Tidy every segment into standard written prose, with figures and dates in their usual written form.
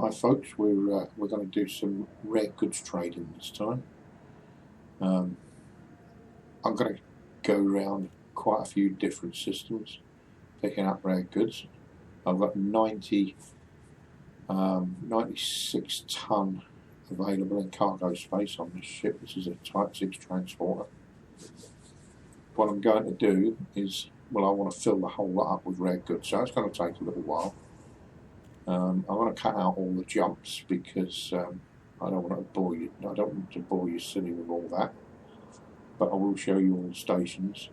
Hi folks, we're going to do some rare goods trading this time. I'm going to go around quite a few different systems picking up rare goods. I've got 96 ton available in cargo space on this ship. This is a Type 6 transporter. What I'm going to do is, well, I want to fill the whole lot up with rare goods, so it's going to take a little while. I want to cut out all the jumps because I don't want to bore you. I don't want to bore you silly with all that. But I will show you all the stations,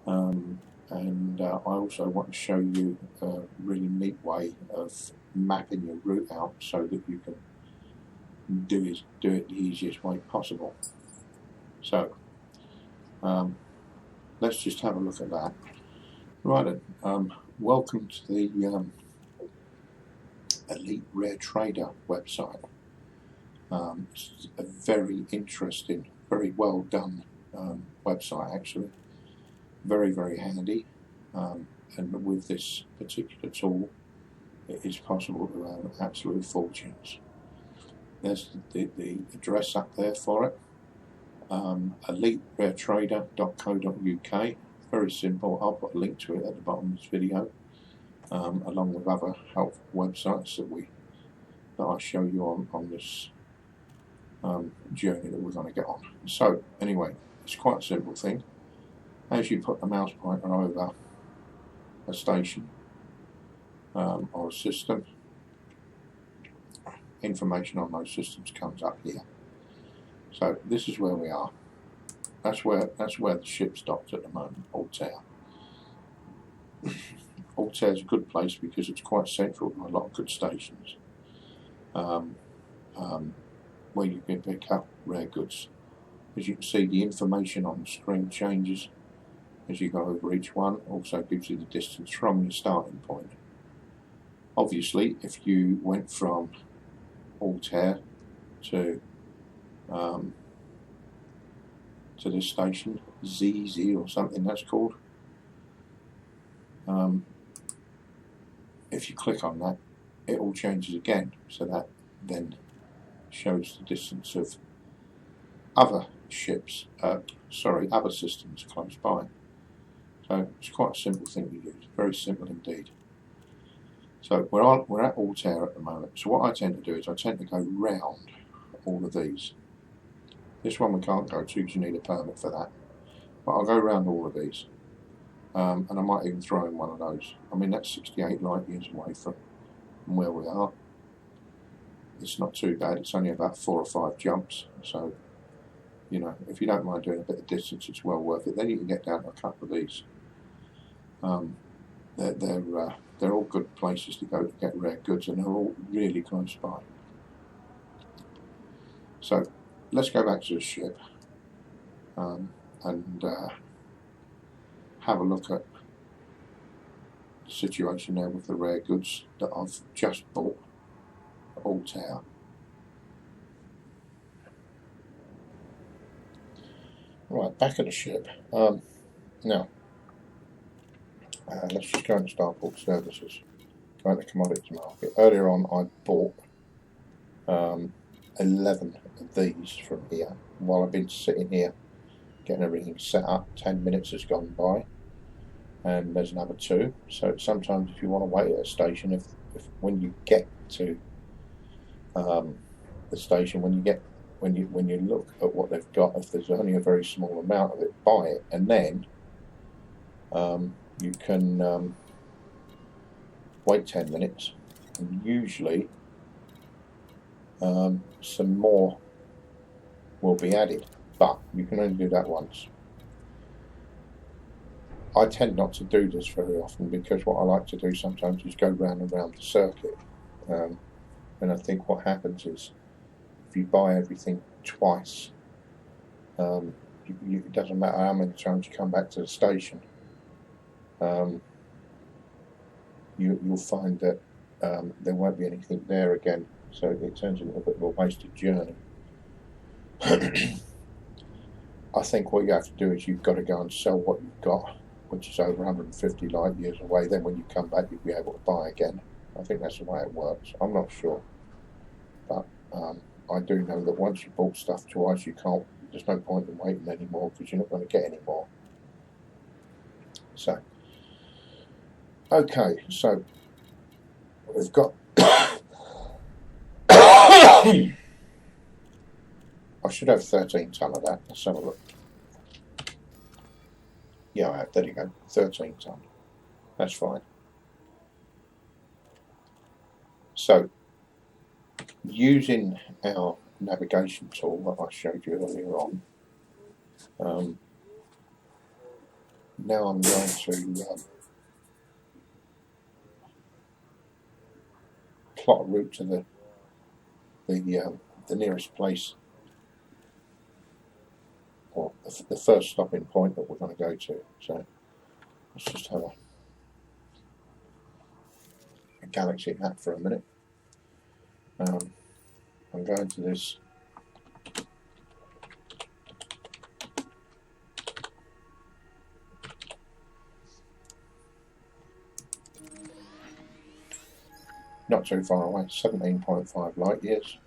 and I also want to show you a really neat way of mapping your route out so that you can do it the easiest way possible. So let's just have a look at that. Right then, welcome to the Elite Rare Trader website. It's a very interesting, very well done website actually. Very, very handy, and with this particular tool it is possible to earn absolute fortunes. There's the address up there for it, eliteraretrader.co.uk. Very simple. I'll put a link to it at the bottom of this video, along with other helpful websites that I show you on this journey that we're going to get on. So anyway, it's quite a simple thing. As you put the mouse pointer over a station or a system, information on those systems comes up here. So this is where we are. That's where the ship's docked at the moment, Altair. Altair is a good place because it's quite central to a lot of good stations, where you can pick up rare goods. As you can see, the information on the screen changes as you go over each one. Also gives you the distance from your starting point. Obviously, if you went from Altair to this station, ZZ or something that's called, if you click on that, it all changes again, so that then shows the distance of other ships, other systems close by. So it's quite a simple thing to use, very simple indeed. So we're at Altair at the moment. So what I tend to do is I tend to go round all of these. This one we can't go to because you need a permit for that. But I'll go around all of these, and I might even throw in one of those. I mean, that's 68 light years away from where we are. It's not too bad. It's only about 4 or 5 jumps. So, you know, if you don't mind doing a bit of distance, it's well worth it. Then you can get down to a couple of these. They're all good places to go to get rare goods, and they're all really close by. So let's go back to the ship and have a look at the situation there with the rare goods that I've just bought at Altair. Right, back at the ship. Now, let's just go into Starport Services, go into Commodities Market. Earlier on I bought 11 of these from here. While I've been sitting here getting everything set up, 10 minutes has gone by and there's another 2. So sometimes if you want to wait at a station, if when you get to the station, when you look at what they've got, if there's only a very small amount of it, buy it, and then you can wait 10 minutes, and usually some more will be added, but you can only do that once. I tend not to do this very often because what I like to do sometimes is go round and round the circuit, and I think what happens is if you buy everything twice, it doesn't matter how many times you come back to the station, you'll find that there won't be anything there again, so it turns into a bit of a wasted journey. I think what you have to do is you've got to go and sell what you've got, which is over 150 light years away. Then when you come back, you'll be able to buy again. I think that's the way it works. I'm not sure. but I do know that once you bought stuff twice, you can't. There's no point in waiting anymore because you're not going to get any more. So, okay, so we've got. I should have 13 ton of that. Let's have a look. Yeah, I have. There you go. 13 ton. That's fine. So, using our navigation tool that I showed you earlier on, now I'm going to plot a route to the nearest place, or the first stopping point that we're going to go to. So let's just have a galaxy map for a minute. I'm going to this not too far away, 17.5 light years.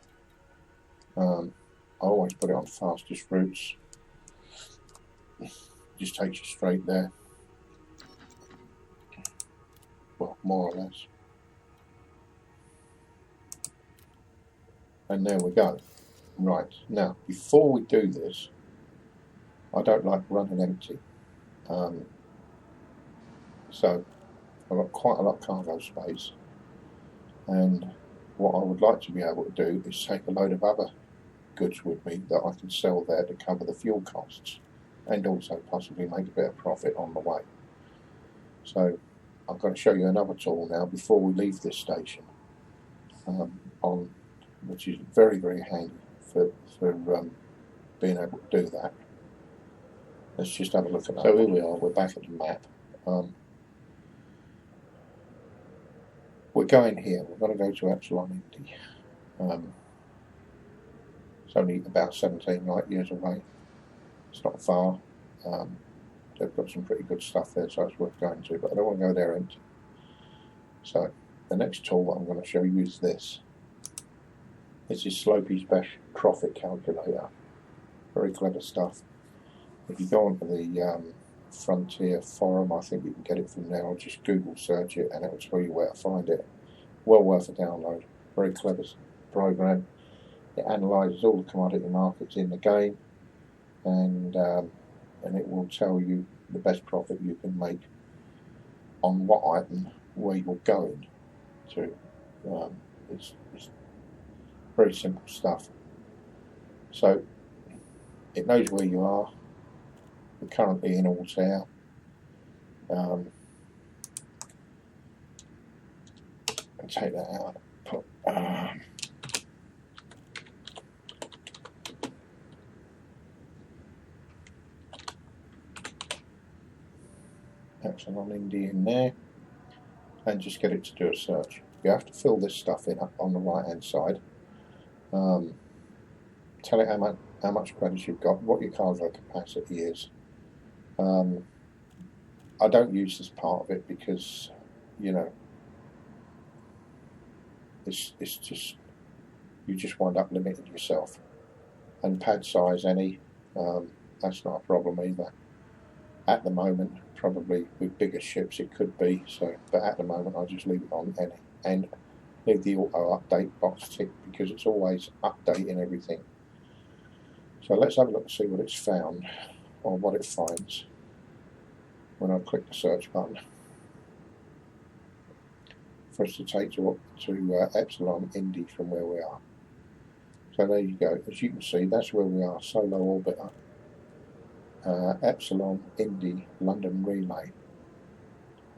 I always put it on fastest routes. Just takes you straight there. Well, more or less. And there we go. Right, now before we do this, I don't like running empty. So I've got quite a lot of cargo space, and what I would like to be able to do is take a load of other goods with me that I can sell there to cover the fuel costs, and also possibly make a bit of profit on the way. So I'm going to show you another tool now before we leave this station, which is very, very handy for being able to do that. Let's just have a look at that. So here we are, we're back at the map. We're going here, we're going to go to Epsilon Indi. It's only about 17 light years away. It's not far. They've got some pretty good stuff there, so it's worth going to, but I don't want to go there empty. So the next tool that I'm going to show you is this. This is Slopey's Best Profit Calculator. Very clever stuff. If you go onto the Frontier forum, I think you can get it from there, or just Google search it and it will tell you where to find it. Well worth a download. Very clever program. It analyses all the commodity markets in the game, and it will tell you the best profit you can make on what item, where you're going to. It's very simple stuff. So it knows where you are. We're currently in Altair. And take that out. Put Epsilon Indi in there, and just get it to do a search. You have to fill this stuff in up on the right hand side. Tell it how much credits you've got, what your cargo capacity is. I don't use this part of it because, you know, it's just, you just wind up limiting yourself. And pad size any, that's not a problem either. At the moment, probably with bigger ships it could be, so, but at the moment I just leave it on any, and leave the auto update box ticked because it's always updating everything. So let's have a look and see what it's found, or what it finds when I click the search button for us to take to Epsilon Indi from where we are. So there you go. As you can see, that's where we are, Solo Orbiter, Epsilon Indi London Relay.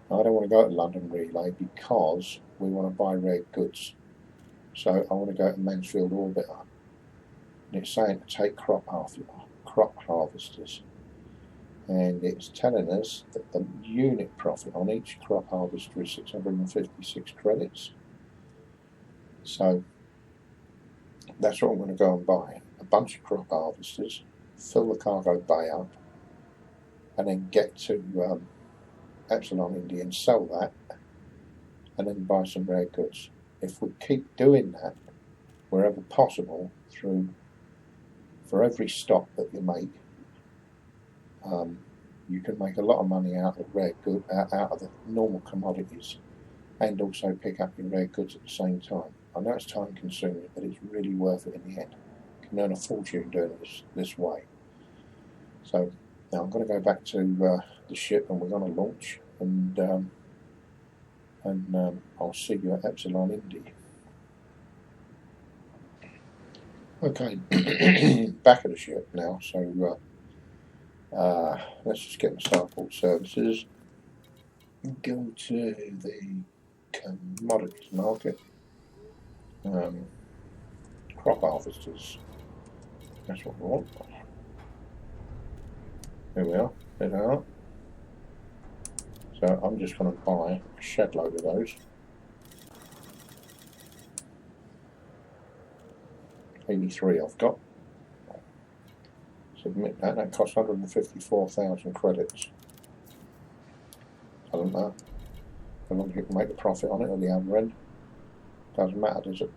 Now, I don't want to go to London Relay because we want to buy rare goods. So I want to go to Mansfield Orbiter. And it's saying to take crop harvesters. And it's telling us that the unit profit on each crop harvester is 656 credits. So that's what I'm going to go and buy. A bunch of crop harvesters, fill the cargo bay up, and then get to Epsilon Indi and sell that, and then buy some rare goods. If we keep doing that, wherever possible for every stock that you make. You can make a lot of money out of rare good, out of the normal commodities, and also pick up your rare goods at the same time. I know it's time consuming, but it's really worth it in the end. You can earn a fortune doing it this way. So now I'm going to go back to the ship, and we're going to launch, and I'll see you at Epsilon Indi. Okay, back at the ship now, so let's just get the starport services and go to the commodities market. Crop harvesters, that's what we want. Here we are, there they are. So I'm just going to buy a shed load of those. 83 I've got. Submit that, that costs 154,000 credits. Doesn't matter. As long as you can make a profit on it at the other end. Doesn't matter, does it?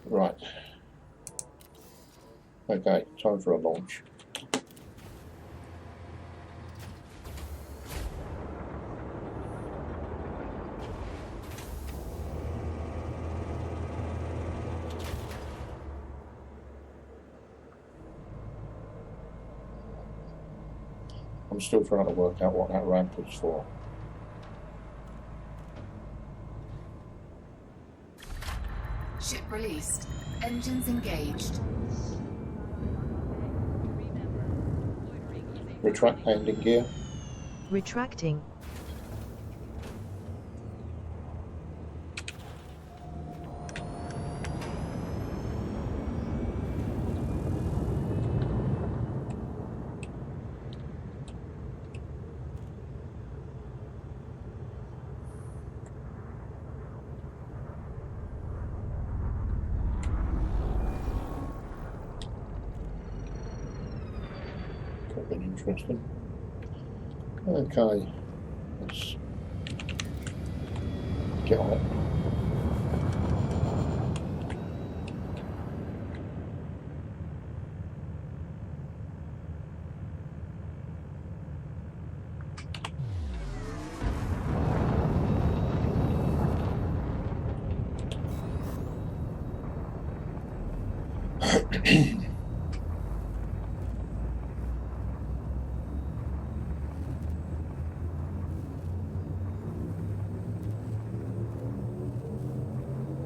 Right. Okay, time for a launch. I'm still trying to work out what that ramp is for. Ship released. Engines engaged. Retract landing gear. Retracting. Been interesting. Okay, let's get on it.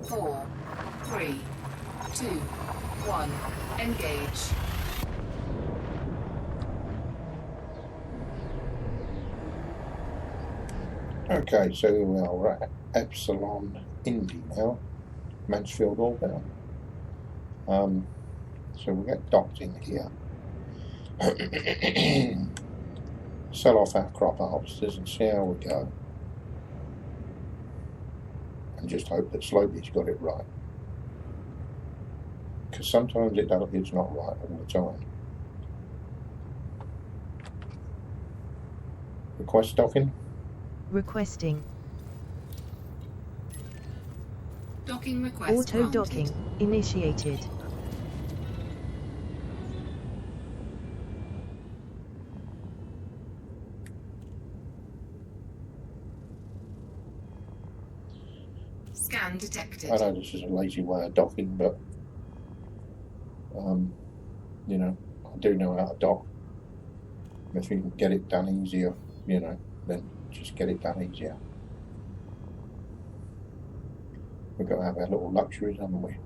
Four, three, two, one. Engage. Okay, so here we are, we're at Epsilon Indi now, Mansfield Allbound. So we'll get docked in here. Sell off our crop harvesters and see how we go. And just hope that Sloby's got it right. Because sometimes it's not right all the time. Request docking? Requesting. Docking request Auto granted. docking initiated. Scan detected. I know this is a lazy way of docking, but you know, I do know how to dock. If you can get it done easier, you know, then just get it done easier. We've got to have our little luxuries, haven't we?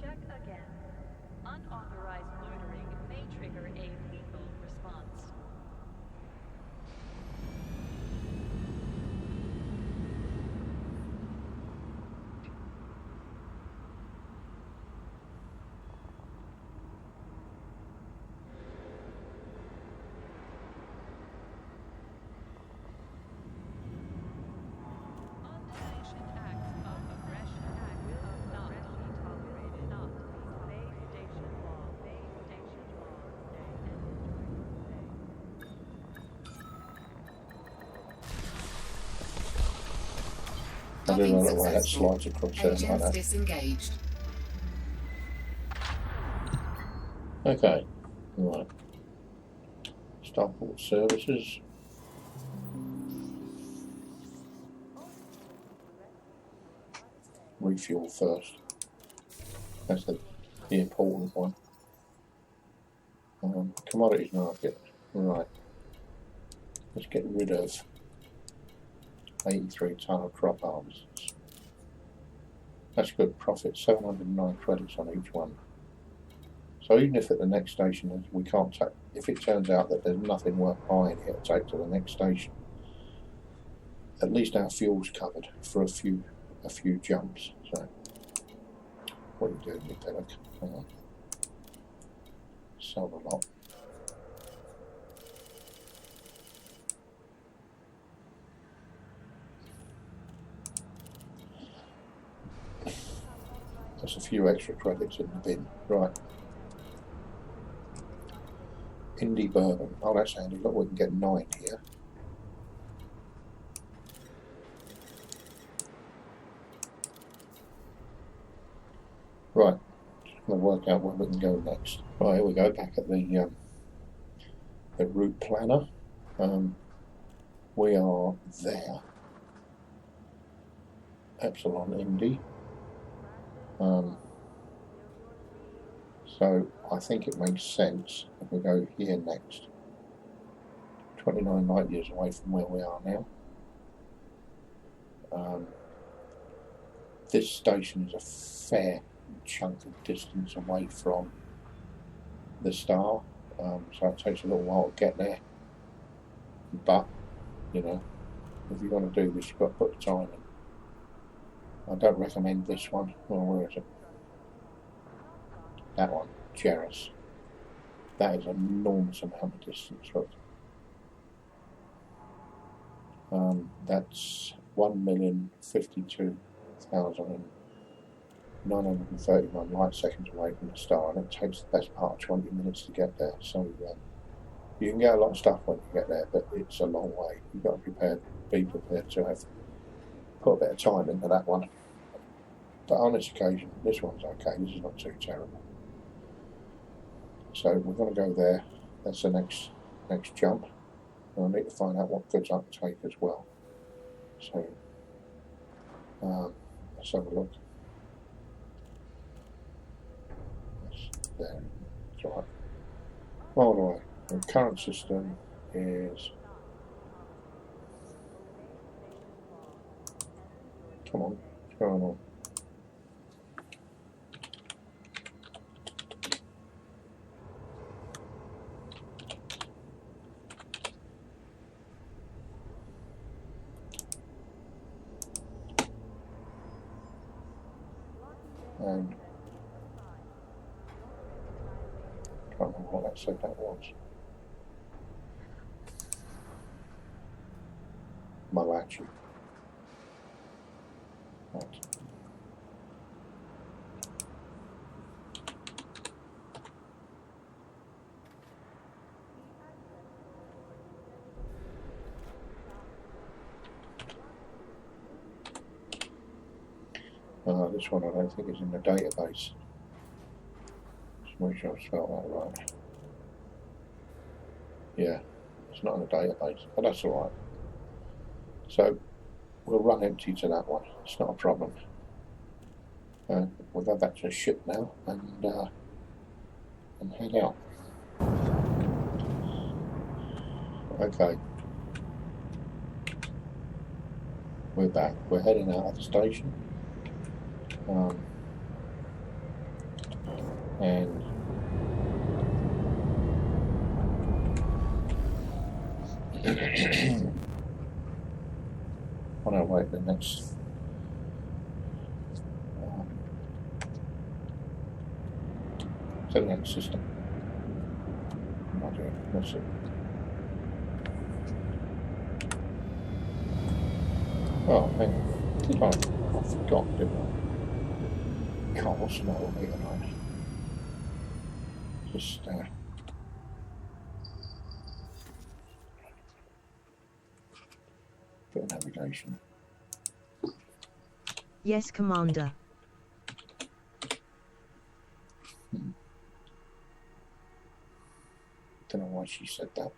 Check again. Unauthorized loitering may trigger a lethal response. I don't Docking know why that successful. slides across there like Engines that. disengaged. Okay, right. Starport services. Refuel first. That's the important one. Commodities market. Right. Let's get rid of 83 tonne of crop harvests. That's good profit. 709 credits on each one. So even if at the next station we can't take, if it turns out that there's nothing worth buying here to take to the next station, at least our fuel's covered for a few jumps. So what are you doing, you pillock? Hang on. Sell a lot. That's a few extra credits in the bin. Right. Indi bourbon. Oh, that's handy. Look, we can get 9 here. Right. Just going to work out where we can go next. Right, here we go. Back at the route planner. We are there. Epsilon Indi. So I think it makes sense if we go here next. 29 light years away from where we are now. This station is a fair chunk of distance away from the star, so it takes a little while to get there. But, you know, if you're going to do this, you've got to put the time in. I don't recommend this one. Well, where is it? That one, Jerez. That is an enormous amount of distance. Look. That's 1,052,931 light seconds away from the star, and it takes the best part of 20 minutes to get there. So you can get a lot of stuff when you get there, but it's a long way. You've got to be prepared to have put a bit of time into that one. But on this occasion, this one's okay. This is not too terrible. So we're going to go there. That's the next jump. And I need to find out what goods I can take as well. So let's have a look. That's there. That's all right. All the way. The current system is. Come on, what's going on? And can't remember what that said that was. Malachi. Right. This one I don't think is in the database. Just make sure I've spelled that right. Yeah, it's not in the database, but that's alright. So we'll run empty to that one. It's not a problem. We'll go back to the ship now and head out. Okay. We're back. We're heading out of the station. And on our way to the next system. What's it? Oh, hang on. Did I forgot, didn't I? God, what's another way tonight? Just bit of navigation. Yes, Commander. Don't know why she said that.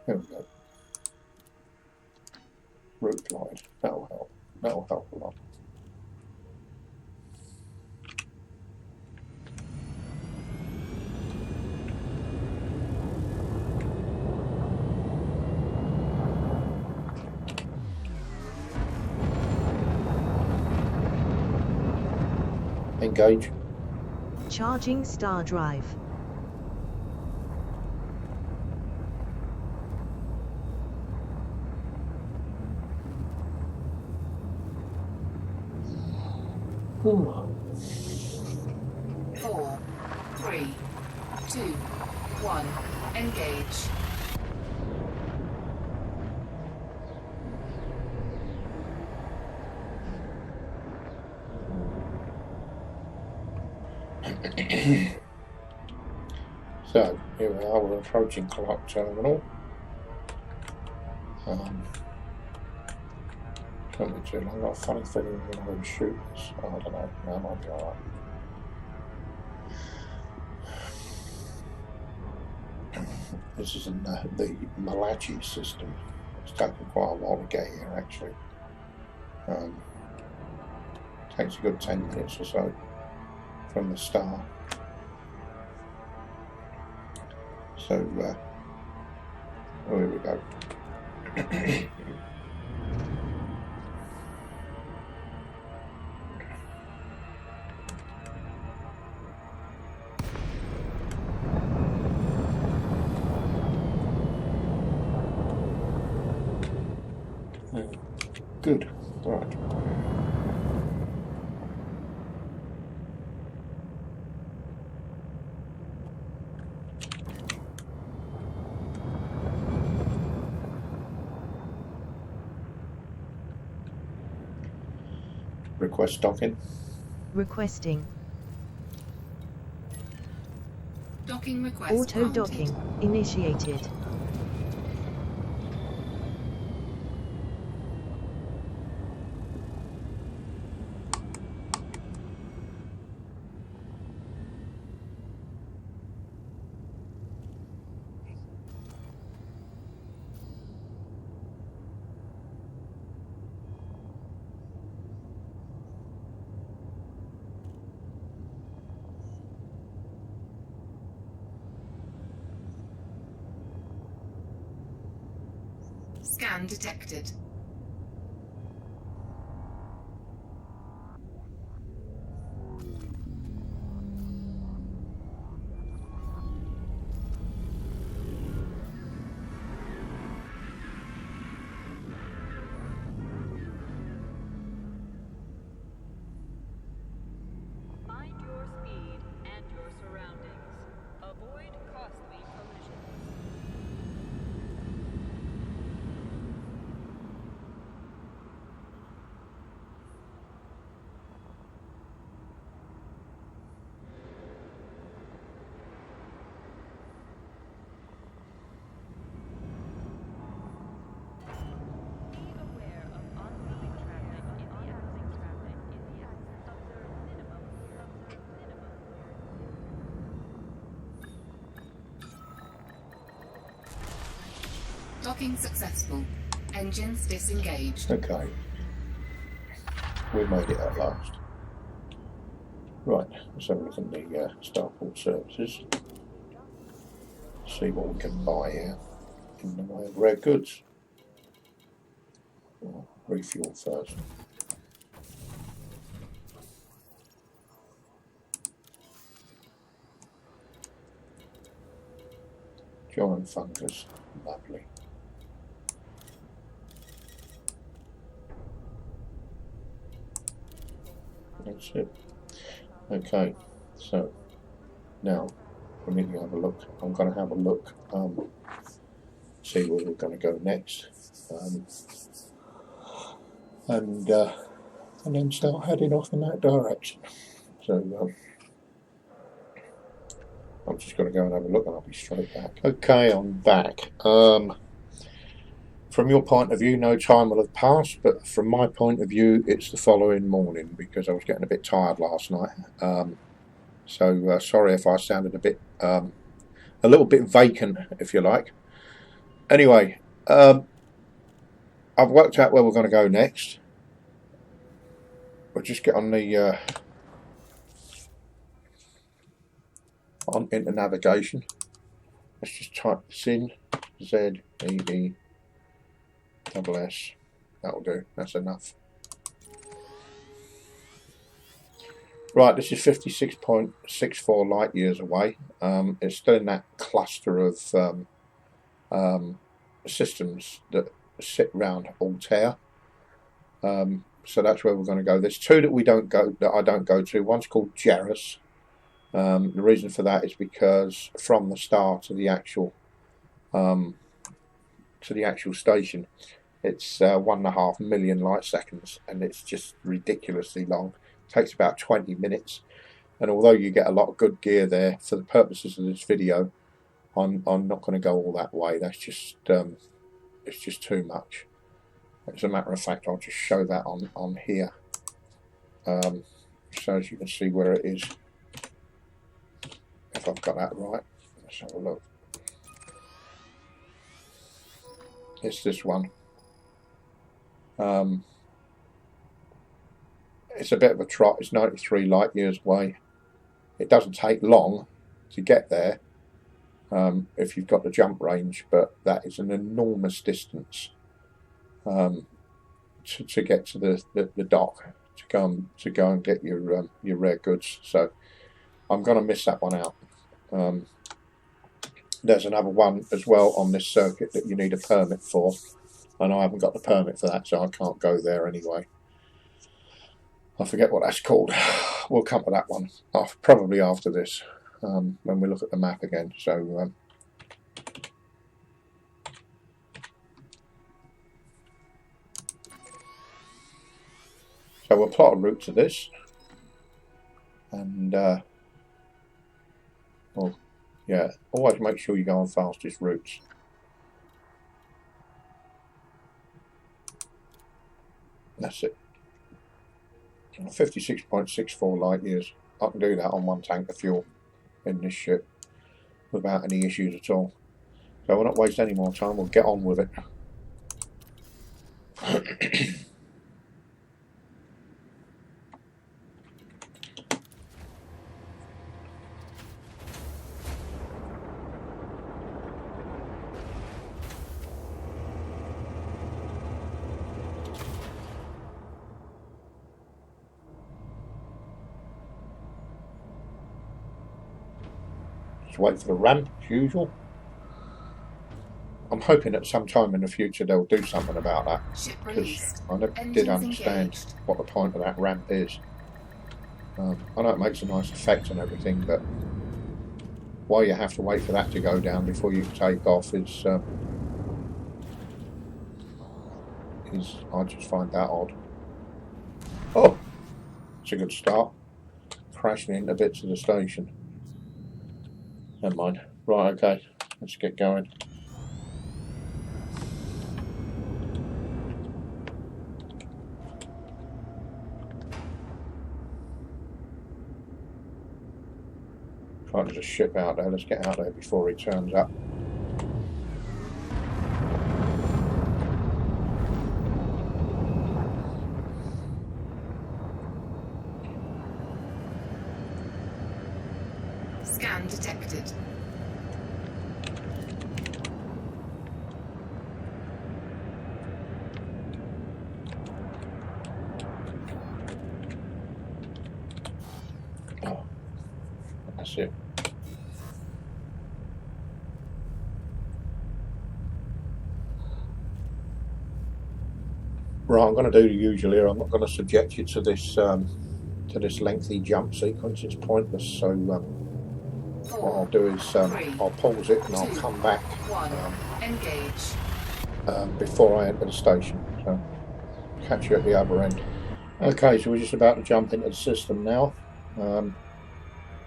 There we go. Route glide. That'll help. That'll help a lot. Engage. Charging star drive. Four, three, two, one. Engage. So, here we are, we're approaching Clock Terminal. Can't be too long. I've got a funny feeling we're going to go shoot this. I don't know, that might be alright. This is in the Malachi system. It's taken quite a while to get here, actually. Takes a good 10 minutes or so from the start. So, here we go. Good. Right. Request docking. Requesting. Docking request Auto granted. docking initiated. Scan detected. Mind your speed and your surroundings. Avoid costly collisions. Be aware of oncoming traffic in the axis. Observe minimum. Docking successful. Engines disengaged. Okay. We made it at last. Right, let's have a look at the Starport services. See what we can buy here in the way of rare goods. Well, refuel first. Giant fungus, lovely. That's it. Okay, so now we need to have a look. I'm going to have a look, see where we're going to go next, and then start heading off in that direction. So I'm just going to go and have a look, and I'll be straight back. Okay, I'm back. From your point of view, no time will have passed, but from my point of view, it's the following morning because I was getting a bit tired last night. So sorry if I sounded a little bit vacant, if you like. Anyway, I've worked out where we're going to go next. We'll just get on the into navigation. Let's just type this in. ZEESS. That'll do. That's enough. Right, this is 56.64 light years away. It's still in that cluster of systems that sit around Altair. So that's where we're going to go. There's two that I don't go to. One's called Jerris. The reason for that is because from the star to the actual station, it's 1.5 million light seconds, and it's just ridiculously long. It takes about 20 minutes, and although you get a lot of good gear there, for the purposes of this video, I'm not going to go all that way. That's just it's just too much. As a matter of fact, I'll just show that on here, so as you can see where it is. If I've got that right, let's have a look. It's this one. It's a bit of a trot. It's 93 light years away. It doesn't take long to get there if you've got the jump range, but that is an enormous distance to get to the dock to go and get your rare goods. So I'm going to miss that one out. There's another one as well on this circuit that you need a permit for, and I haven't got the permit for that, so I can't go there anyway. I forget what that's called. We'll come to that one probably after this, when we look at the map again. So we'll plot a route to this, and well, yeah, always make sure you go on fastest routes. That's it. 56.64 light years. I can do that on one tank of fuel in this ship without any issues at all. So we'll not waste any more time, we'll get on with it. Just wait for the ramp as usual. I'm hoping at some time in the future they'll do something about that, because I never did understand what the point of that ramp is. I know it makes a nice effect and everything, but why you have to wait for that to go down before you can take off is I just find that odd. Oh, it's a good start. Crashing into bits of the station. Never mind. Right, okay, let's get going. Right, there's a ship out there. Let's get out there before he turns up. Scan detected. Oh, that's it. Right, I'm going to do the usual here. I'm not going to subject you to this lengthy jump sequence. It's pointless. So what I'll do is I'll pause it and I'll come back before I enter the station. So catch you at the other end. Okay, so we're just about to jump into the system now. Well,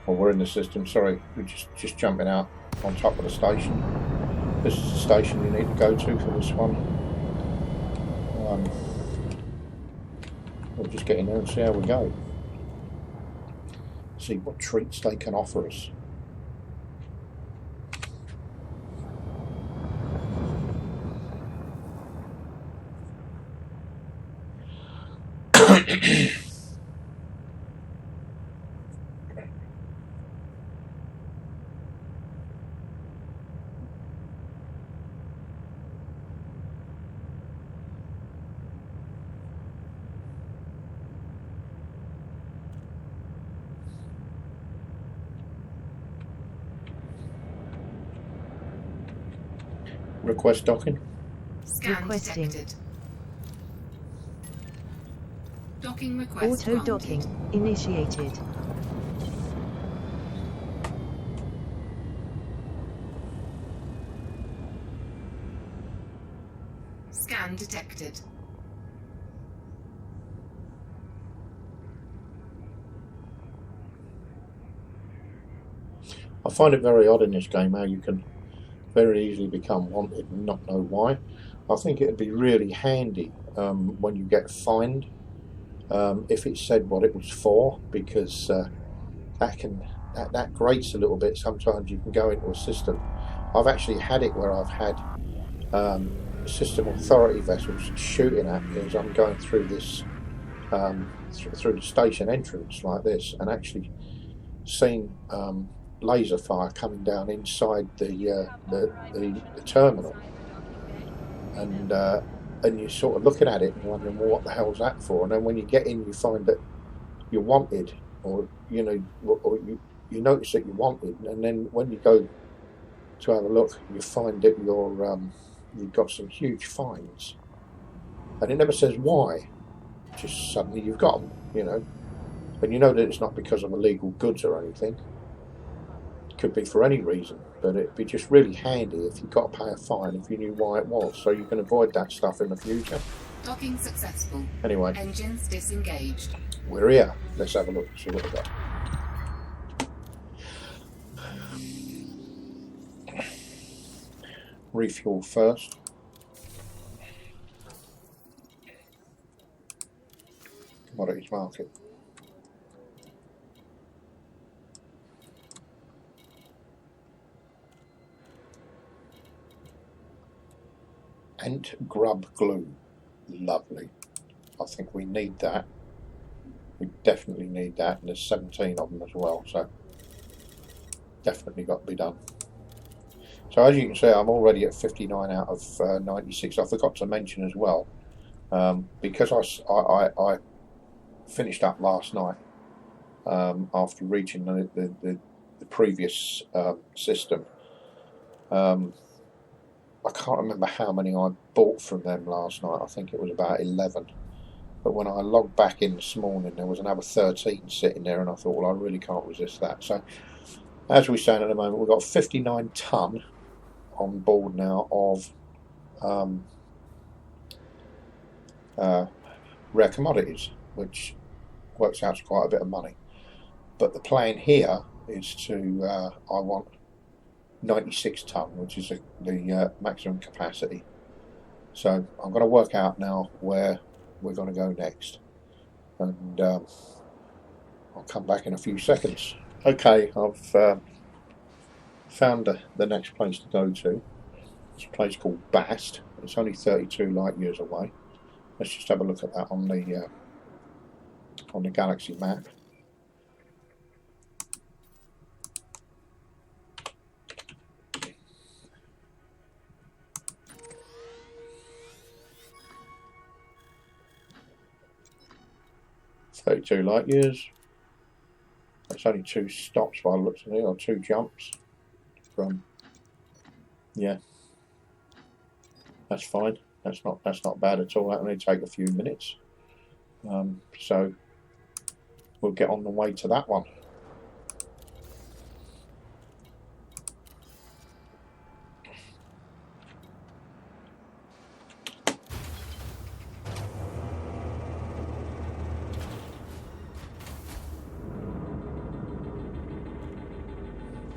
we're in the system. Sorry, we're just jumping out on top of the station. This is the station you need to go to for this one. we'll just get in there and see how we go. See what treats they can offer us. Request docking. Scan Requesting. detected. Docking request Auto granted. docking initiated. Scan detected. I find it very odd in this game how you can very easily become wanted and not know why. I think it would be really handy when you get fined if it said what it was for, because that grates a little bit. Sometimes you can go into a system. I've actually had it where I've had system authority vessels shooting at me as I'm going through this through the station entrance like this, and actually seen laser fire coming down inside the terminal, and you're sort of looking at it and wondering, well, what the hell's that for? And then when you get in, you find that you're wanted, or you notice that you're wanted, and then when you go to have a look, you find that you've got some huge fines, and it never says why. Just suddenly you've got them, and you know that it's not because of illegal goods or anything. Could be for any reason, but it'd be just really handy if you got to pay a fine if you knew why it was, so you can avoid that stuff in the future. Docking successful. Anyway, Engines disengaged. we're here. Let's have a look and see what we got. Refuel first. Commodities market. Ant grub glue. Lovely. I think we need that. We definitely need that, and there's 17 of them as well, so definitely got to be done. So as you can see, I'm already at 59 out of 96. I forgot to mention as well, because I finished up last night after reaching the previous system. I can't remember how many I bought from them last night. I think it was about 11. But when I logged back in this morning, there was another 13 sitting there, and I thought, well, I really can't resist that. So as we stand at the moment, we've got 59 tonne on board now of rare commodities, which works out to quite a bit of money. But the plan here is to, I want 96 tonne, which is the maximum capacity. So I'm going to work out now where we're going to go next, and I'll come back in a few seconds. Okay, I've found the next place to go to. It's a place called Bast. It's only 32 light years away. Let's just have a look at that on the galaxy map. "32 light years. That's only 2 stops by the looks of it, or 2 jumps from. Yeah, that's fine. That's not bad at all. That only take a few minutes. So we'll get on the way to that one.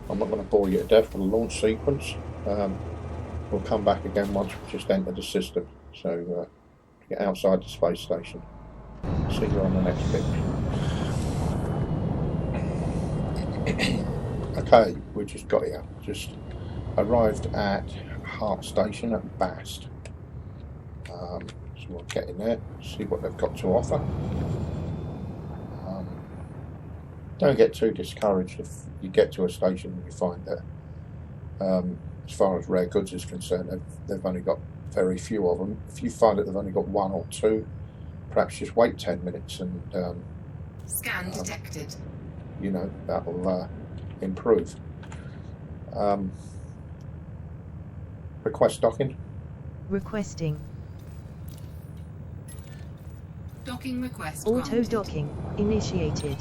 I'm not going to bore you to death with the launch sequence. We'll come back again once we've just entered the system. So get outside the space station. See you on the next bit. Okay, we just got here. Just arrived at Hart Station at Bast. So we'll get in there, see what they've got to offer. Don't get too discouraged if you get to a station and you find that as far as rare goods is concerned, they've only got very few of them. If you find that they've only got one or two, perhaps just wait 10 minutes and Scan detected. you know, that'll improve. Request docking. Requesting. Docking request Auto granted. docking initiated.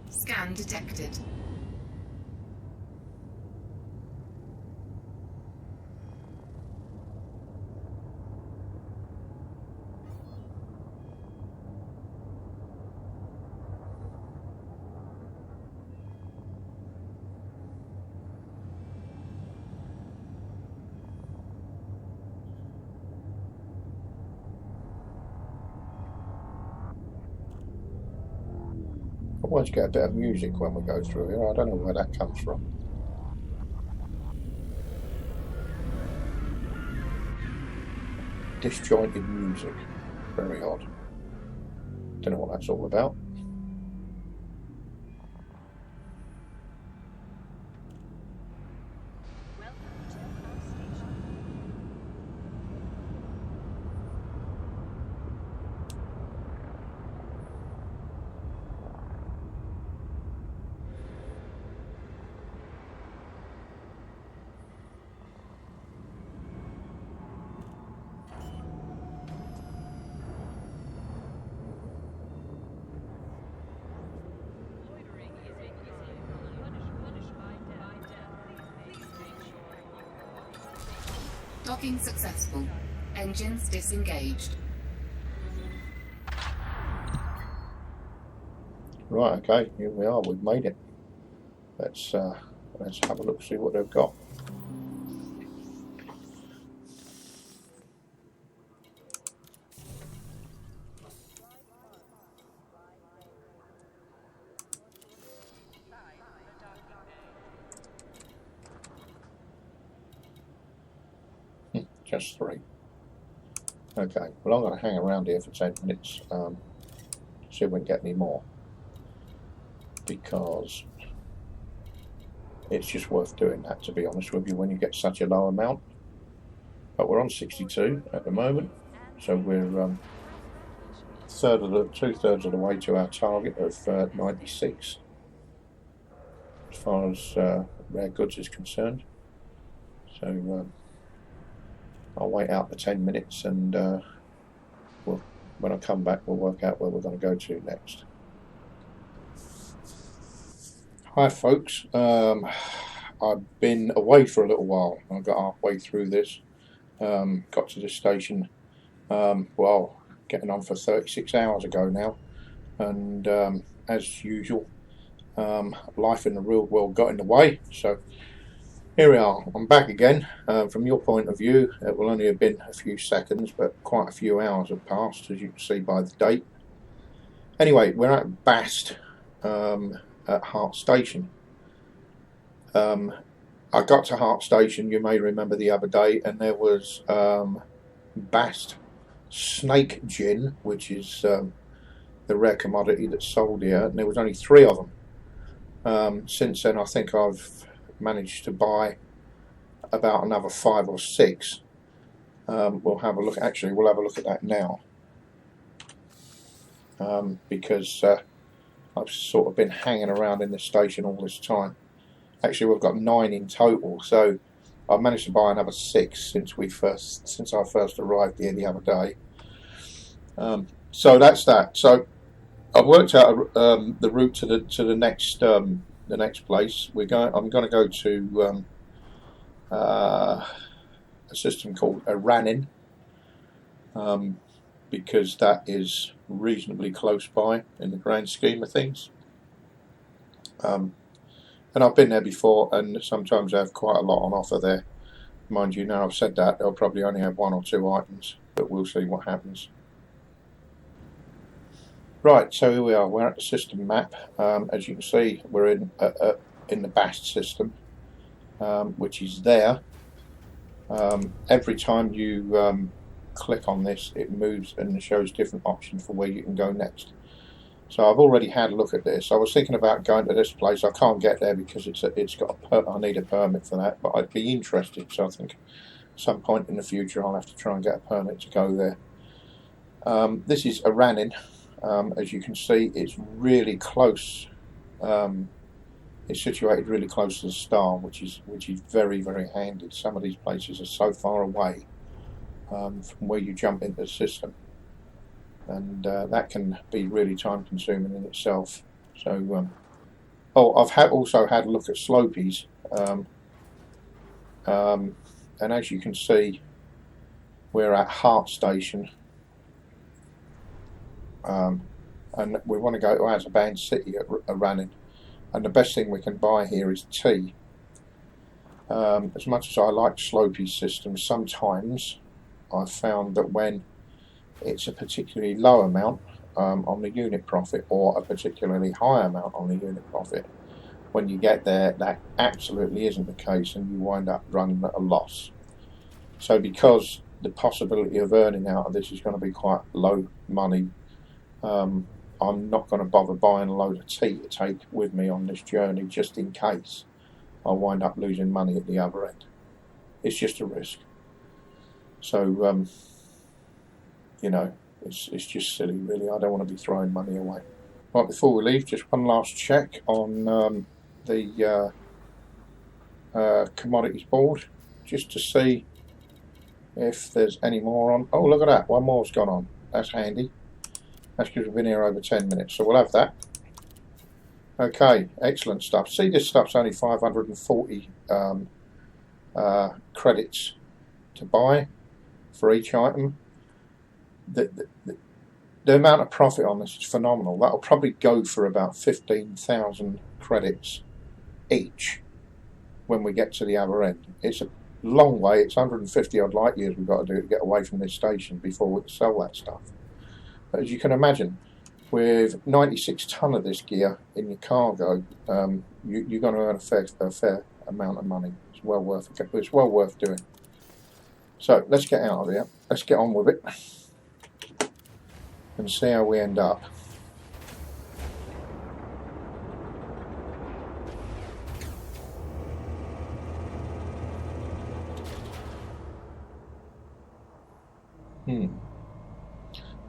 Scan detected. I always get a bit of music when we go through here. I don't know where that comes from. Disjointed music. Very odd. Don't know what that's all about. Welcome to Hart Station. Loitering is punished by death. Please make sure Docking successful. Engines disengaged. Right, okay, here we are, we've made it. Let's have a look, see what they've got. Just 3. Okay, well I'm going to hang around here for 10 minutes, see if we can get any more. Because it's just worth doing that, to be honest with you, when you get such a low amount. But we're on 62 at the moment, so we're 2/3 of the way to our target of 96 as far as rare goods is concerned. So I'll wait out the 10 minutes and when I come back we'll work out where we're going to go to next. Hi folks, I've been away for a little while. I got halfway through this, got to the station, well, getting on for 36 hours ago now, and as usual, life in the real world got in the way, so here we are, I'm back again. From your point of view, it will only have been a few seconds, but quite a few hours have passed, as you can see by the date. Anyway, we're at Bast, at Hart Station. I got to Hart Station, you may remember the other day, and there was Bast Snake Gin, which is the rare commodity that's sold here, and there was only 3 of them. Since then I think I've managed to buy about another 5 or 6. We'll have a look, actually we'll have a look at that now, because I've sort of been hanging around in the station all this time. Actually we've got 9 in total, so I've managed to buy another 6 since I first arrived here the other day. So that's that. So I've worked out the route to the next place. I'm going to go to a a system called Aganippe, because that is reasonably close by in the grand scheme of things. And I've been there before, and sometimes they have quite a lot on offer there. Mind you, now I've said that, they'll probably only have 1 or 2 items, but we'll see what happens. Right, so here we are, we're at the system map. As you can see, we're in the Bast system, which is there. Every time you click on this, it moves and shows different options for where you can go next. So I've already had a look at this. I was thinking about going to this place. I can't get there because it's got I need a permit for that, but I'd be interested. So I think at some point in the future I'll have to try and get a permit to go there. This is Aganippe. As you can see, it's really close. It's situated really close to the star, which is very, very handy. Some of these places are so far away from where you jump into the system, and that can be really time consuming in itself. So I've also had a look at slopies, and as you can see, we're at Hart Station, and we want to go to Azaban City at Aganippe, and the best thing we can buy here is tea. As much as I like slopey systems, sometimes I've found that when it's a particularly low amount on the unit profit, or a particularly high amount on the unit profit, when you get there, that absolutely isn't the case, and you wind up running at a loss. So because the possibility of earning out of this is going to be quite low money, I'm not going to bother buying a load of tea to take with me on this journey, just in case I wind up losing money at the other end. It's just a risk. So you know, it's just silly, really. I don't want to be throwing money away. Right, before we leave, just one last check on the commodities board, just to see if there's any more on. Oh, look at that, one more's gone on. That's handy. That's because we've been here over 10 minutes, so we'll have that. Okay, excellent stuff. See, this stuff's only 540 credits to buy for each item. The amount of profit on this is phenomenal. That'll probably go for about 15,000 credits each when we get to the other end. It's a long way. It's 150 odd light years we've got to do to get away from this station before we can sell that stuff. But as you can imagine, with 96 tonne of this gear in your cargo, you're going to earn a fair amount of money. It's well worth doing. So let's get out of here. Let's get on with it and see how we end up.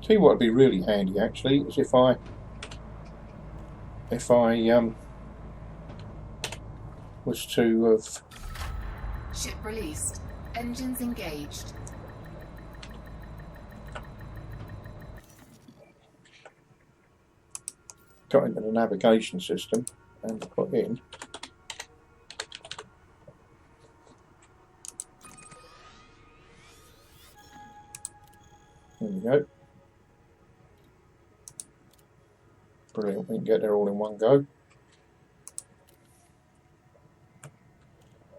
Tell you what would be really handy actually is if I was to have Ship released. Engines engaged. got into the navigation system and put in there we go. Brilliant, we can get there all in one go.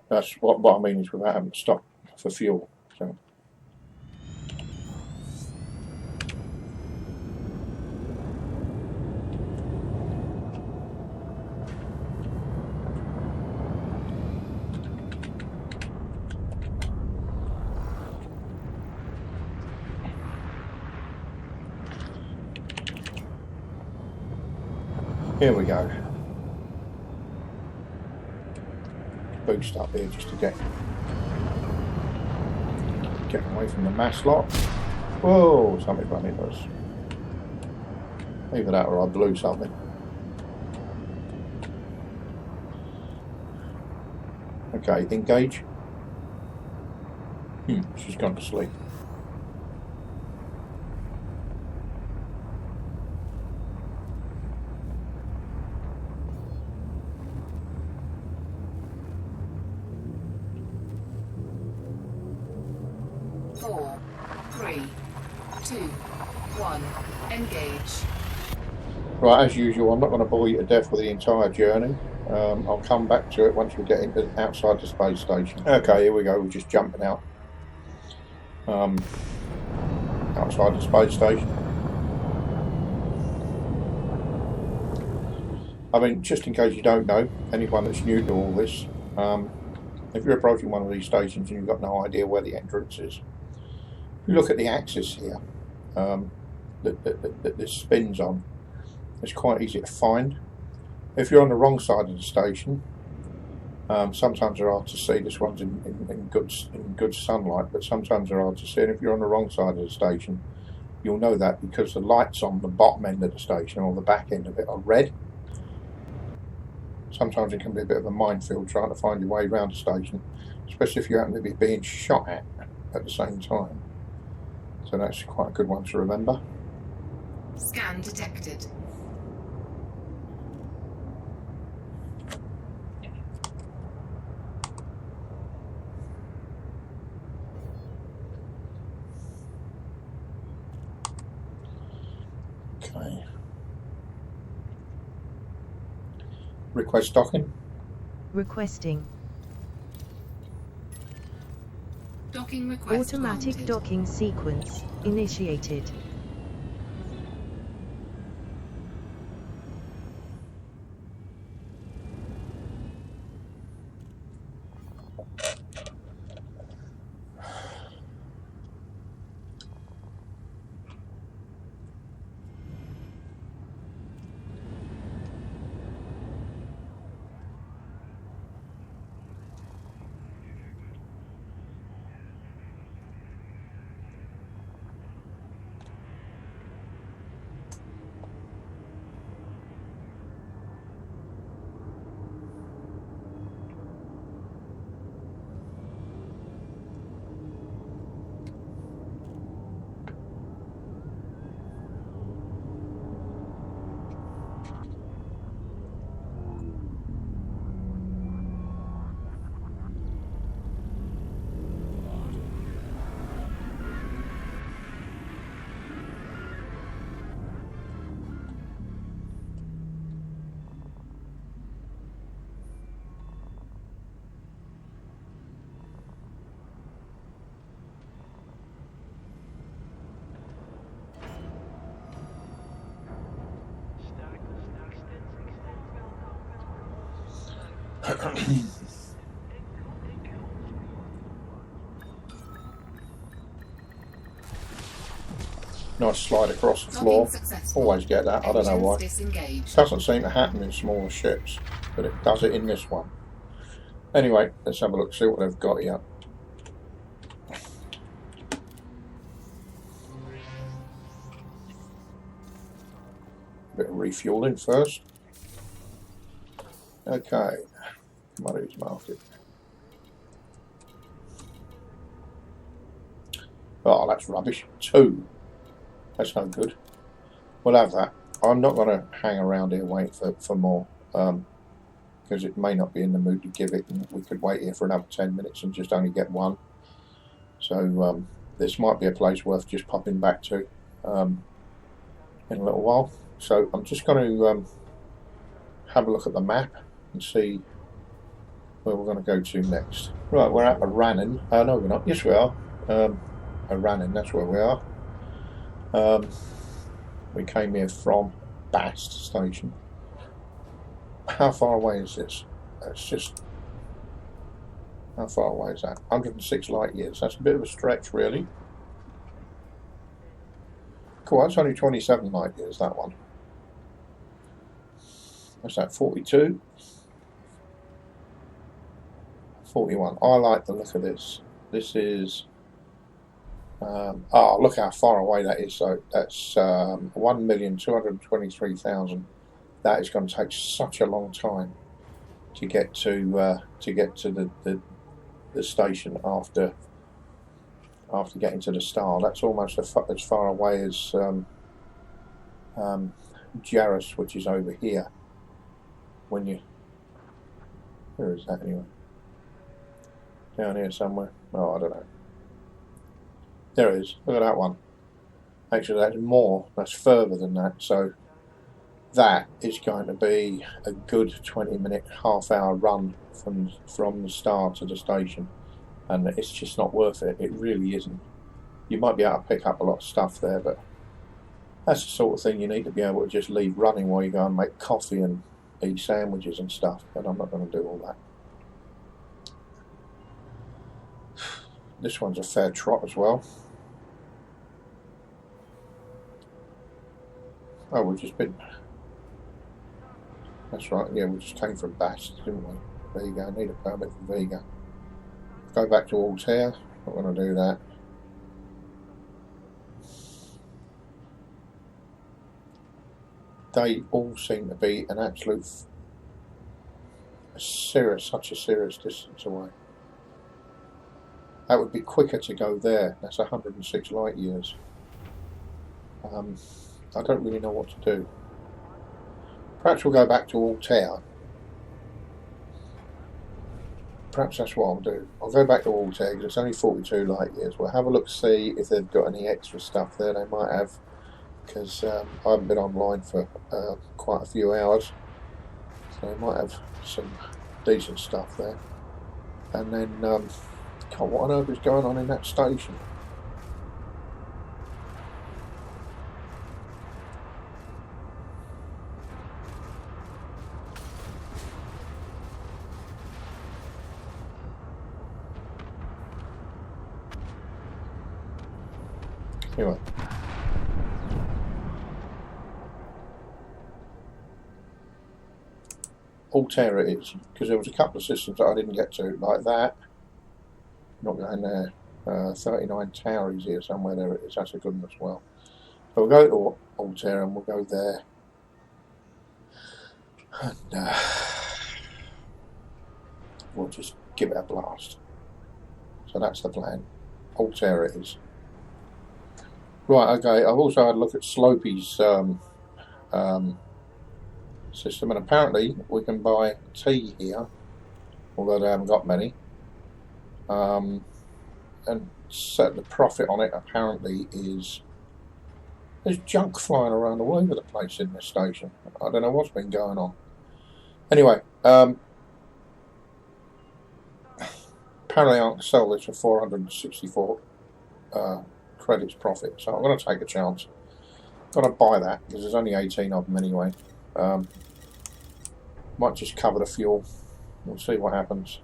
That's what I mean is without having to stop for fuel. So here we go. Boost up here just to get away from the mass lot. Whoa, something funny was. Either that or I blew something. Okay, engage. She's gone to sleep. 4, 3, 2, 1. Engage. Right, as usual, I'm not going to bore you to death with the entire journey. I'll come back to it once we get into outside the space station. Okay, here we go. We're just jumping out. Outside the space station. I mean, just in case you don't know, anyone that's new to all this, if you're approaching one of these stations and you've got no idea where the entrance is, you look at the axis here that this spins on. It's quite easy to find. If you're on the wrong side of the station, sometimes they're hard to see. This one's in good sunlight, but sometimes they're hard to see. And if you're on the wrong side of the station, you'll know that because the lights on the bottom end of the station or the back end of it are red. Sometimes it can be a bit of a minefield trying to find your way around a station, especially if you happen to be being shot at the same time. So that's quite a good one to remember. Scan detected. Okay. Request docking. Requesting. Docking request Automatic granted. docking sequence initiated. Nice slide across the floor. Docking successful. Always get that. I don't know Engines why. disengaged. Doesn't seem to happen in smaller ships, but it does it in this one. Anyway, let's have a look, see what they've got here. Bit of refueling first. Okay, commodities market. Oh, that's rubbish. 2. That's no good. We'll have that. I'm not going to hang around here waiting for more, because it may not be in the mood to give it, and we could wait here for another 10 minutes and just only get one. So this might be a place worth just popping back to in a little while. So I'm just going to have a look at the map and see where we're going to go to next. Right, we're at Aranin. No, we're not. Yes, we are. Aranin, that's where we are. We came here from Bast Station. How far away is this? That's just... How far away is that? 106 light years. That's a bit of a stretch, really. Cool, that's only 27 light years, that one. What's that, 42? 41. I like the look of this. This is... oh, look how far away that is. So that's 1,223,000. That is going to take such a long time to get to the station after getting to the star. That's almost as far away as Jarrus, which is over here. When you, where is that anyway? Down here somewhere. Oh, I don't know. There it is. Look at that one. Actually, that's more. That's further than that. So that is going to be a good 20-minute, half-hour run from the start to the station, and it's just not worth it. It really isn't. You might be able to pick up a lot of stuff there, but that's the sort of thing you need to be able to just leave running while you go and make coffee and eat sandwiches and stuff. But I'm not going to do all that. This one's a fair trot as well. Oh, we've just been... That's right, yeah, we just came from Bast, didn't we? There you go, need a permit for Vega. Go back to Altair, not going to do that. They all seem to be an absolute such a serious distance away. That would be quicker to go there. That's 106 light years. I don't really know what to do. Perhaps we'll go back to Altair. Perhaps that's what I'll do. I'll go back to Altair because it's only 42 light years. We'll have a look, see if they've got any extra stuff there. They might have, because I haven't been online for quite a few hours. So they might have some decent stuff there. And then, God, what on earth is going on in that station? Anyway. Altair it is, because there was a couple of systems that I didn't get to, like that. Not going there. 39 Toweries here somewhere, there it is. That's a good one as well. So we'll go to Altair and we'll go there. And we'll just give it a blast. So that's the plan. Altair it is. Right, okay, I've also had a look at Slopey's system, and apparently we can buy tea here, although they haven't got many. And set the profit on it apparently is... There's junk flying around all over the place in this station. I don't know what's been going on. Anyway, apparently I can sell this for 464 credits profit, so I'm going to take a chance. Got to buy that because there's only 18 of them anyway. Might just cover the fuel. We'll see what happens.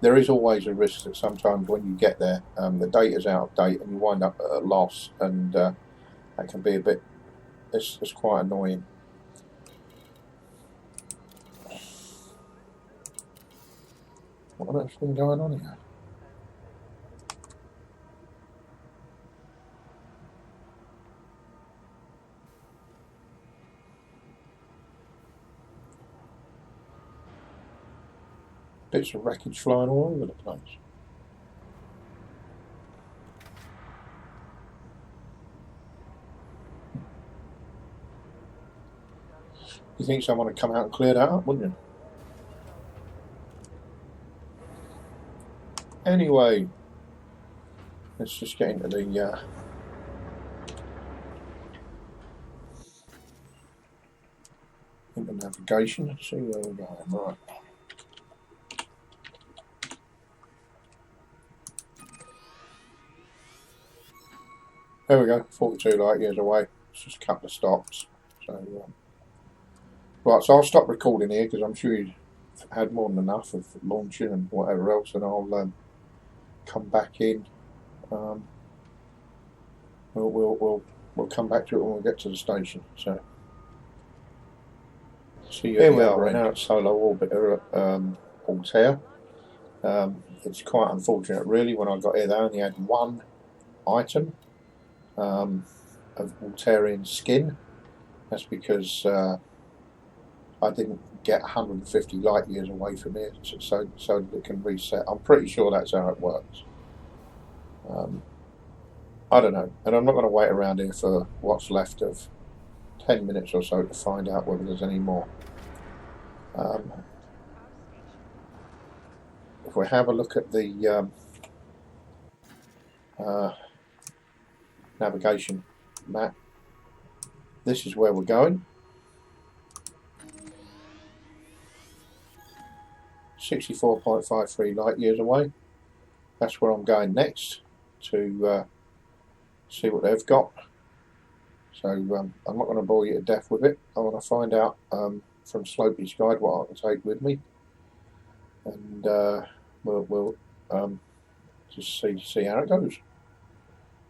There is always a risk that sometimes when you get there, the data's out of date and you wind up at a loss, and that can be a bit. It's quite annoying. What on earth's been going on here? Bits of wreckage flying all over the place. You think someone would come out and clear that up, wouldn't you? Anyway, let's just get into the into navigation and see where we're going. Right. There we go, 42 light years away. It's just a couple of stops. So, right, so I'll stop recording here because I'm sure you've had more than enough of launching and whatever else, and I'll come back in. We'll come back to it when we get to the station. So, see you. Here we are. We're now at Solar Orbiter at Altair. It's quite unfortunate, really. When I got here, they only had one item of Altarian skin. That's because I didn't get 150 light years away from here, so that it can reset. I'm pretty sure that's how it works. I don't know, and I'm not going to wait around here for what's left of 10 minutes or so to find out whether there's any more. If we have a look at the navigation map. This is where we're going. 64.53 light years away. That's where I'm going next to see what they've got. So I'm not going to bore you to death with it. I want to find out from Slopey's guide what I can take with me, and we'll just see how it goes.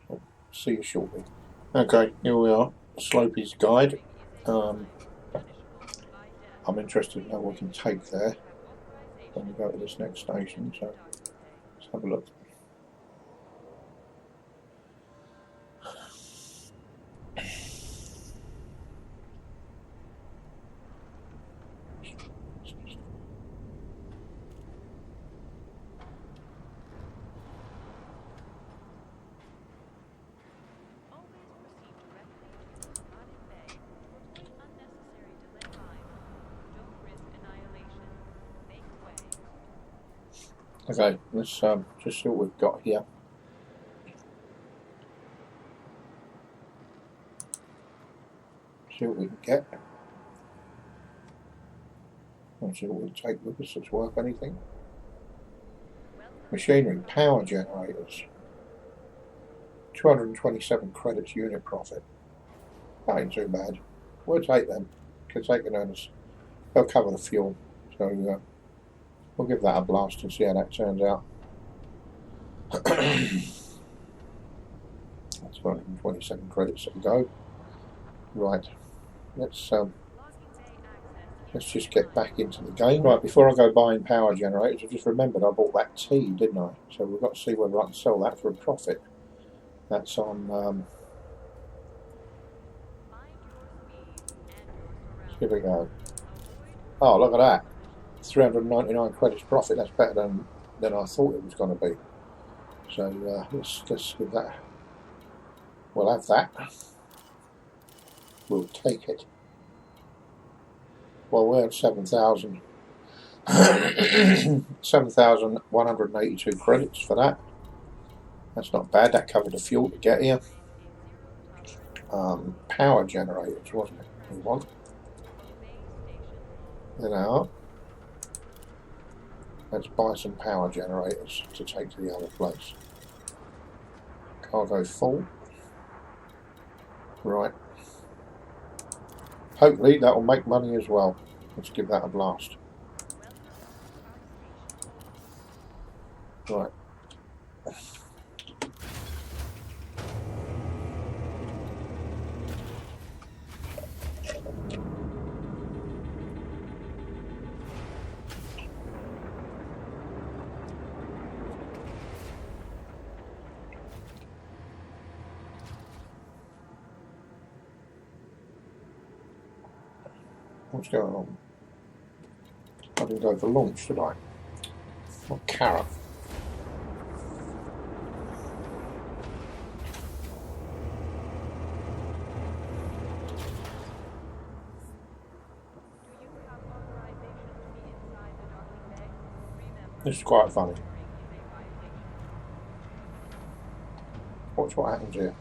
So, see you shortly. Okay, here we are. Slopey's guide. I'm interested to know what we can take there when we go to this next station. So let's have a look. Okay, let's just see what we've got here. See what we can get. Let's see what we can take with us that's worth anything. Machinery, power generators. 227 credits unit profit. That ain't too bad. We'll take them, because they can earn us. They'll cover the fuel. So we'll give that a blast and see how that turns out. That's 227 credits to go. Right, let's just get back into the game. Right, before I go buying power generators, I just remembered I bought that tea, didn't I? So we've got to see whether I can sell that for a profit. That's on. Here we go. Oh, look at that. 399 credits profit. That's better than I thought it was going to be. So let's give that. We'll have that. We'll take it. Well, we're at 7,182 credits for that. That's not bad. That covered the fuel to get here. Power generators, wasn't it? We want. There they are. Let's buy some power generators to take to the other place. Cargo full. Right. Hopefully that will make money as well. Let's give that a blast. Right. What's going on? I didn't go for launch, did I? What carrot? This is quite funny. Watch what happens here.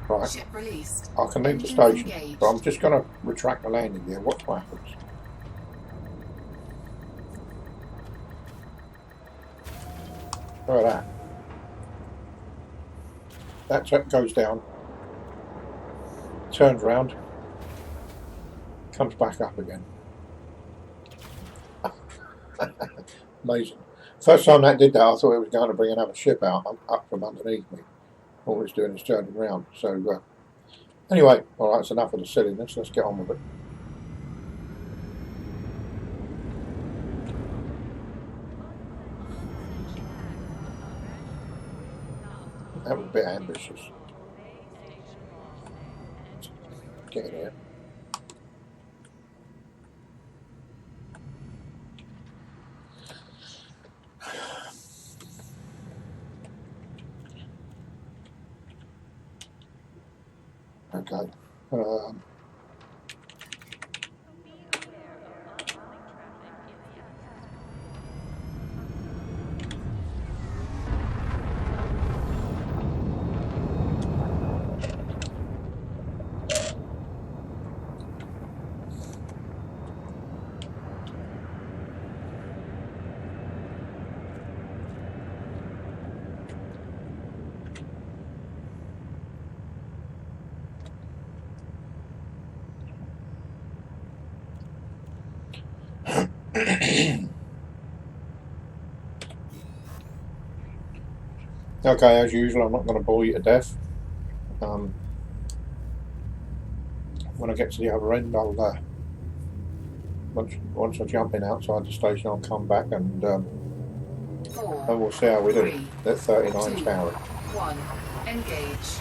Right. Ship released. I can leave the Engines station, engaged. but I'm just going to retract the landing gear. Watch what happens. Look at that. That goes down, turns round, comes back up again. Amazing. First time that did that, I thought it was going to bring another ship out up from underneath me. All it's doing is turning round. So anyway, alright, that's enough of the silliness. Let's get on with it. That was a bit ambitious. Get in here. Okay. Okay, as usual, I'm not going to bore you to death. When I get to the other end, I'll once I jump in outside the station, I'll come back and we'll see how we do. That 39 tower. 1. Engage.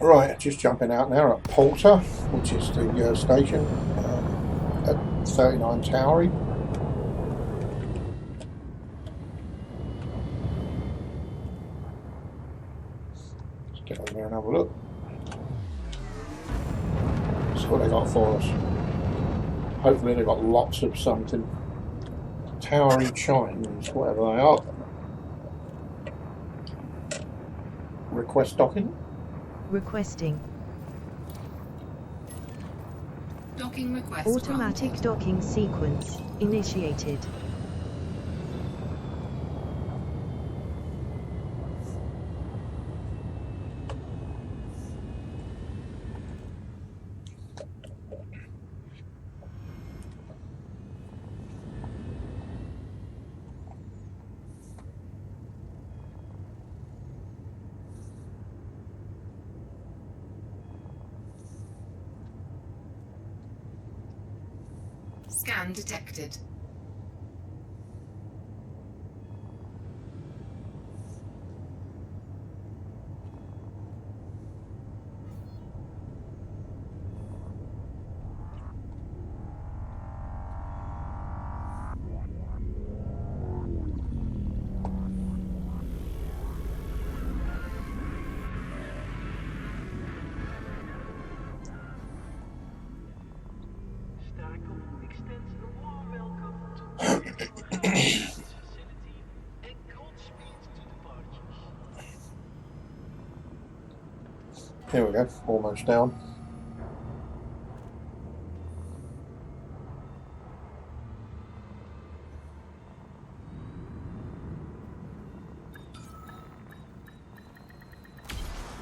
Right, just jumping out now at Porter, which is the station at 39 Towery. Let's get over there and have a look. See what they got for us. Hopefully they've got lots of something. Towery chimes, whatever they are. Request docking. Requesting. Docking request. Automatic docking sequence initiated. Scan detected. Here we go, almost down.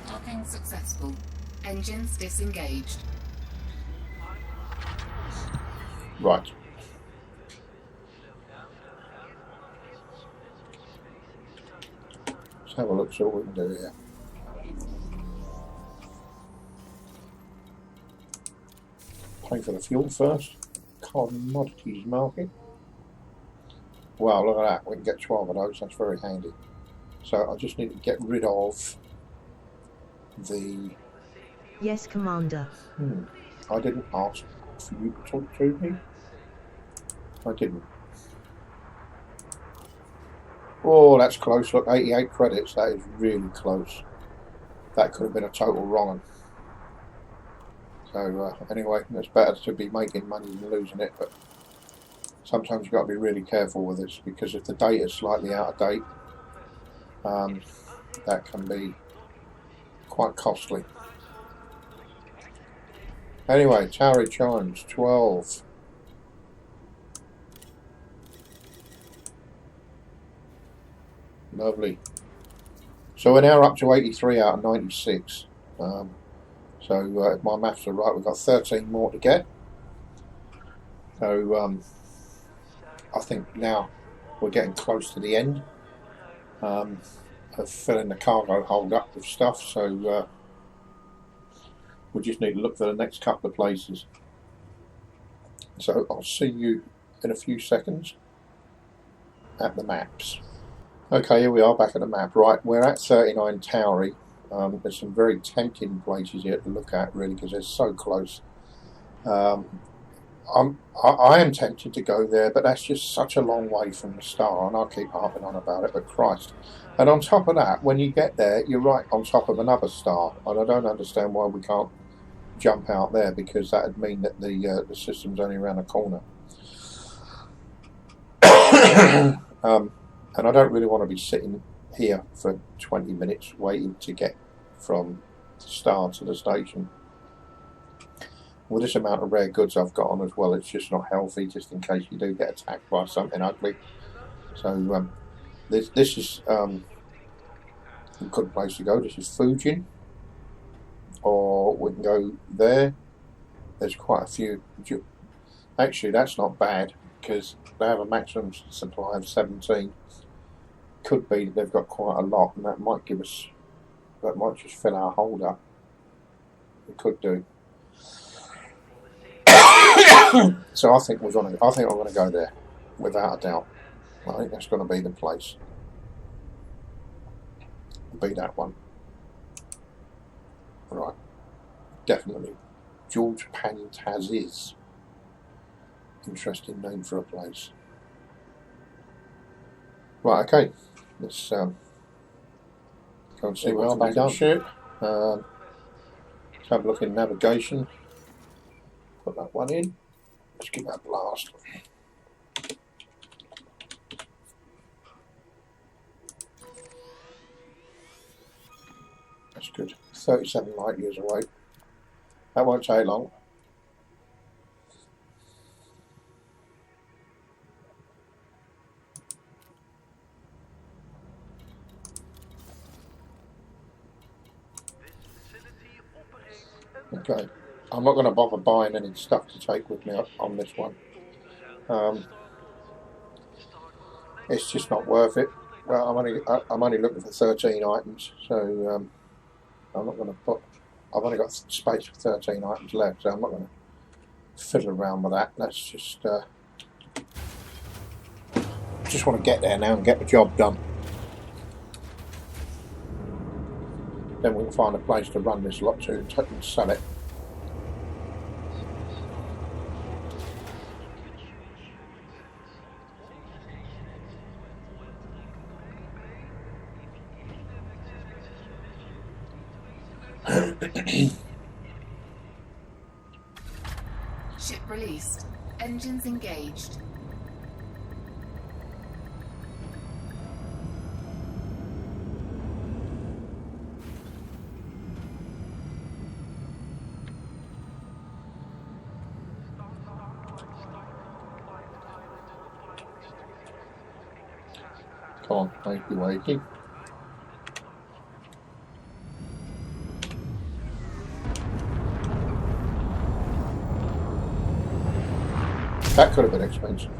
Docking successful. Engines disengaged. Right. Let's have a look, see what we can do here. Pay for the fuel first. Commodities market. Wow, look at that. We can get 12 of those. That's very handy. So I just need to get rid of the... Yes, Commander. I didn't ask for you to talk to me. I didn't. Oh, that's close. Look, 88 credits. That is really close. That could have been a total wrong one. So anyway, it's better to be making money than losing it, but sometimes you've got to be really careful with this, because if the data is slightly out of date, that can be quite costly. Anyway, Towery chimes, 12. Lovely. So we're now up to 83 out of 96. So if my maths are right, we've got 13 more to get. So I think now we're getting close to the end of filling the cargo hold up with stuff. So we just need to look for the next couple of places. So I'll see you in a few seconds at the maps. Okay, here we are back at the map. Right, we're at 39 Towery. There's some very tempting places here to look at, really, because they're so close. I am tempted to go there, but that's just such a long way from the star, and I'll keep harping on about it, but Christ. And on top of that, when you get there, you're right on top of another star, and I don't understand why we can't jump out there, because that would mean that the system's only around the corner. And I don't really want to be sitting here for 20 minutes waiting to get from the star to the station. With this amount of rare goods I've got on as well, it's just not healthy, just in case you do get attacked by something ugly. So this is a good place to go. This is Fujin. or we can go there. There's quite a few. Actually, that's not bad because they have a maximum supply of 17. Could be that they've got quite a lot, and that might give us. That might just fill our hold up. It could do. So I think we're going to. I think I'm going to go there, without a doubt. I think that's going to be the place. Be that one. Right. Definitely. George Pantazis. Interesting name for a place. Right. Okay. Let's go and see what's been done. Ship. Let's have a look in navigation. Put that one in. Let's give that a blast. That's good. 37 light years away. That won't take long. Okay. I'm not going to bother buying any stuff to take with me on this one. It's just not worth it. Well, I'm only looking for 13 items, so I'm not going to put. I've only got space for 13 items left, so I'm not going to fiddle around with that. Let's just want to get there now and get the job done. Then we can find a place to run this lot to and sell it. Ship released. Engines engaged. Come on, wakey wakey. That could have been expensive.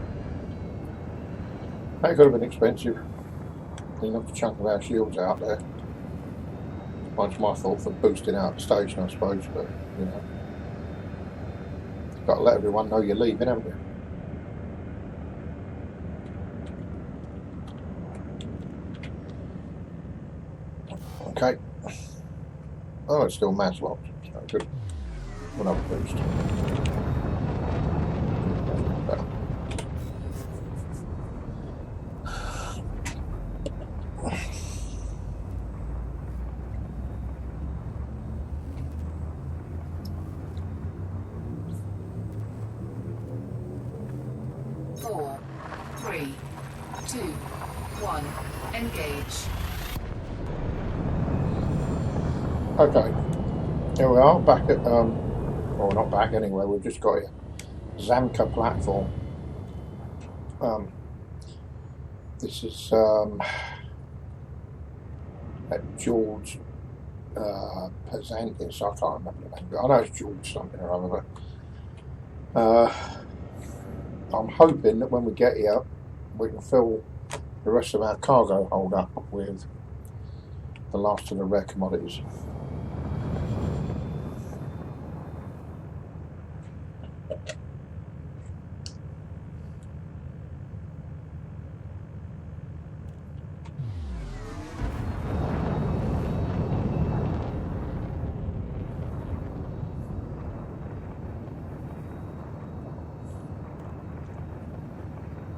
That could have been expensive. He knocked a chunk of our shields out there. It's my fault for boosting out the station, I suppose, but you know, you've got to let everyone know you're leaving, haven't you? Okay. Oh, it's still mass locked. So good. Another boost. Better. Four, three, two, one. Engage. Okay, here we are, back at, well, we're not back anyway, we've just got a Zamka platform. This is at George Pazantis, I can't remember the name, I know it's George something or other, but I'm hoping that when we get here, we can fill the rest of our cargo hold up with the last of the rare commodities.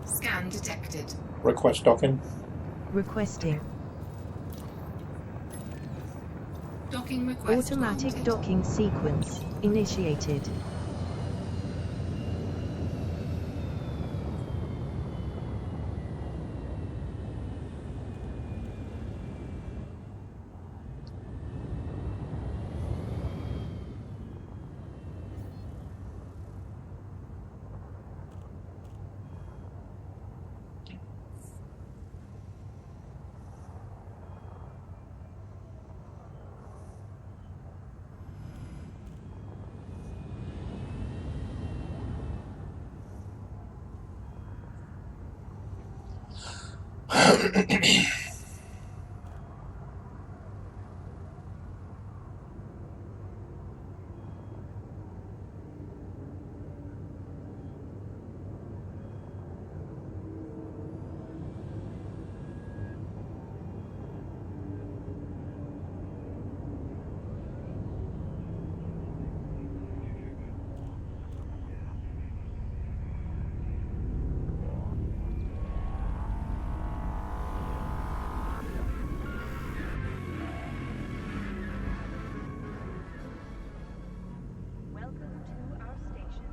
Scan detected. Request docking. Requesting. Docking request Automatic granted. docking sequence initiated. Welcome to our station.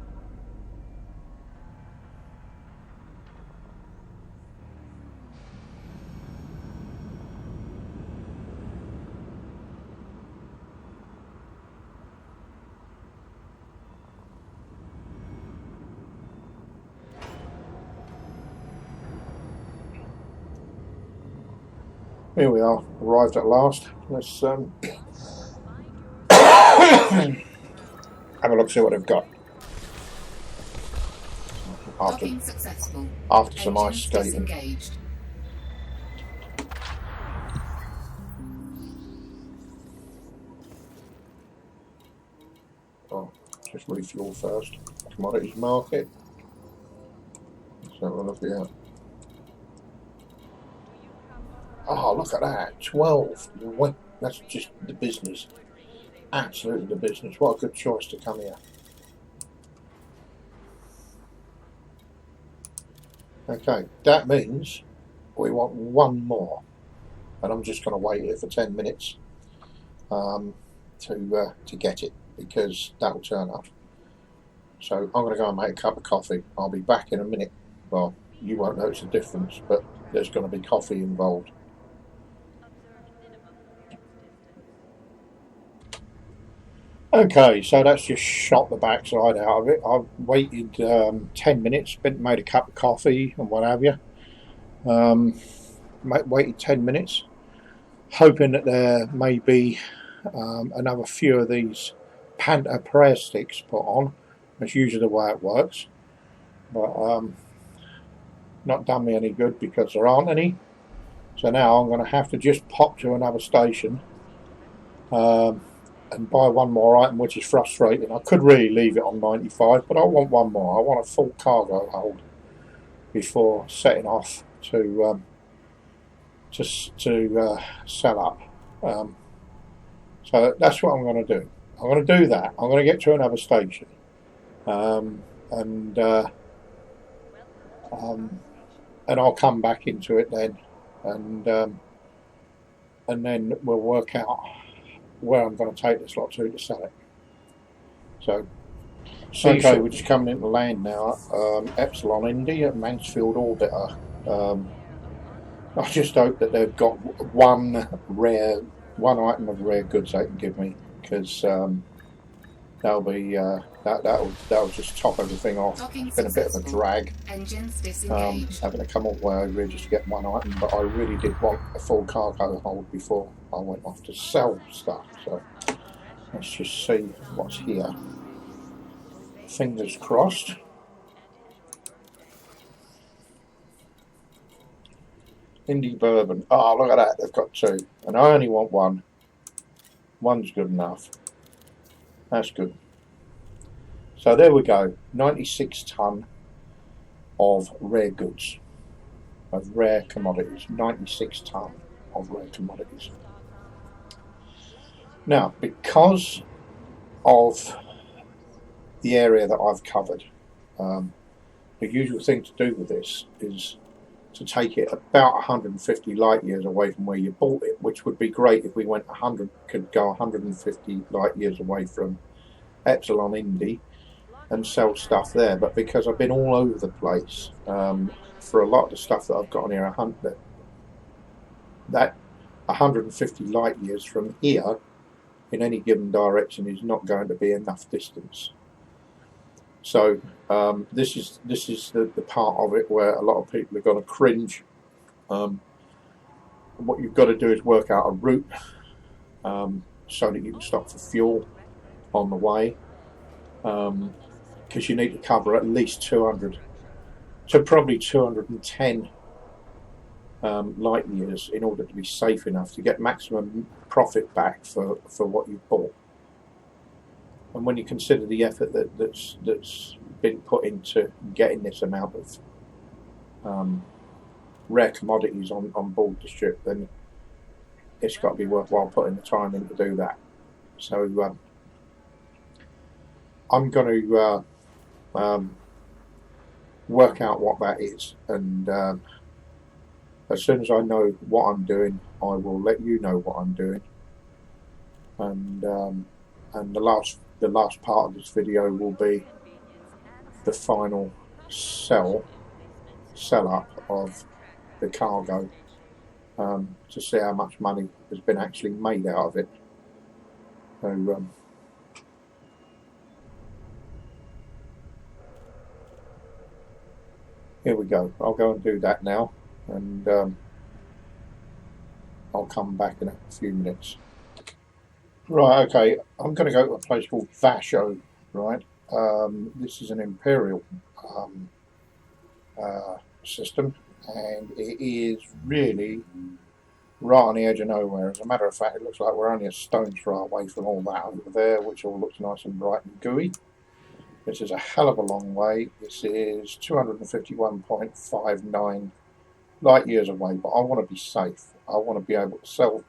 Here we are, arrived at last. Let's Find have a look, see what they've got. After, Docking successful. after some ice Engines skating. disengaged. Oh, just refuel first. Commodities market. Let's have a look at that. Oh, look at that. 12. Wait, that's just the business. Absolutely the business. What a good choice to come here. Okay, that means we want one more. And I'm just going to wait here for 10 minutes to get it, because that will turn up. So I'm going to go and make a cup of coffee. I'll be back in a minute. Well, you won't notice the difference, but there's going to be coffee involved. Okay, so that's just shot the backside out of it. I've waited 10 minutes, made a cup of coffee and what have you. Waited 10 minutes, hoping that there may be another few of these Panta prayer sticks put on. That's usually the way it works. But not done me any good because there aren't any. So now I'm going to have to just pop to another station and buy one more item, which is frustrating. I could really leave it on 95, but I want one more. I want a full cargo hold before setting off to sell up. So that's what I'm going to do. I'm going to do that. I'm going to get to another station, and I'll come back into it then, and then we'll work out where I'm going to take this lot to sell it. So, okay, we're just coming into land now. Epsilon Indi at Mansfield Orbiter. I just hope that they've got one item of rare goods they can give me, because that'll be that'll just top everything off. Docking It's been a bit of a drag. Engines disengaged. Having to come all the way over here just to get one item, but I really did want a full cargo hold before I went off to sell stuff. So let's just see what's here. Fingers crossed. Indi bourbon. Oh, look at that, they've got two, and I only want one. One's good enough. That's good. So there we go, 96 tonne of rare goods, of rare commodities, 96 tonne of rare commodities. Now, because of the area that I've covered, the usual thing to do with this is to take it about 150 light years away from where you bought it, which would be great if we could go 150 light years away from Epsilon Indi and sell stuff there. But because I've been all over the place for a lot of the stuff that I've got on here, that 150 light years from here in any given direction is not going to be enough distance. So this is the part of it where a lot of people are going to cringe. What you've got to do is work out a route so that you can stop for fuel on the way, because you need to cover at least 200 to probably 210 light years in order to be safe enough to get maximum profit back for what you've bought. And when you consider the effort that's been put into getting this amount of rare commodities on board the ship, then it's got to be worthwhile putting the time in to do that. So I'm going to work out what that is, and as soon as I know what I'm doing, I will let you know what I'm doing. And the last part of this video will be the final sell up of the cargo, to see how much money has been actually made out of it. So here we go. I'll go and do that now, and I'll come back in a few minutes. Right, okay, I'm going to go to a place called Vasho, right? This is an imperial system, and it is really right on the edge of nowhere. As a matter of fact, it looks like we're only a stone's throw away from all that over there, which all looks nice and bright and gooey. This is a hell of a long way. This is 251.59 light years away, but I want to be safe. I want to be able to sell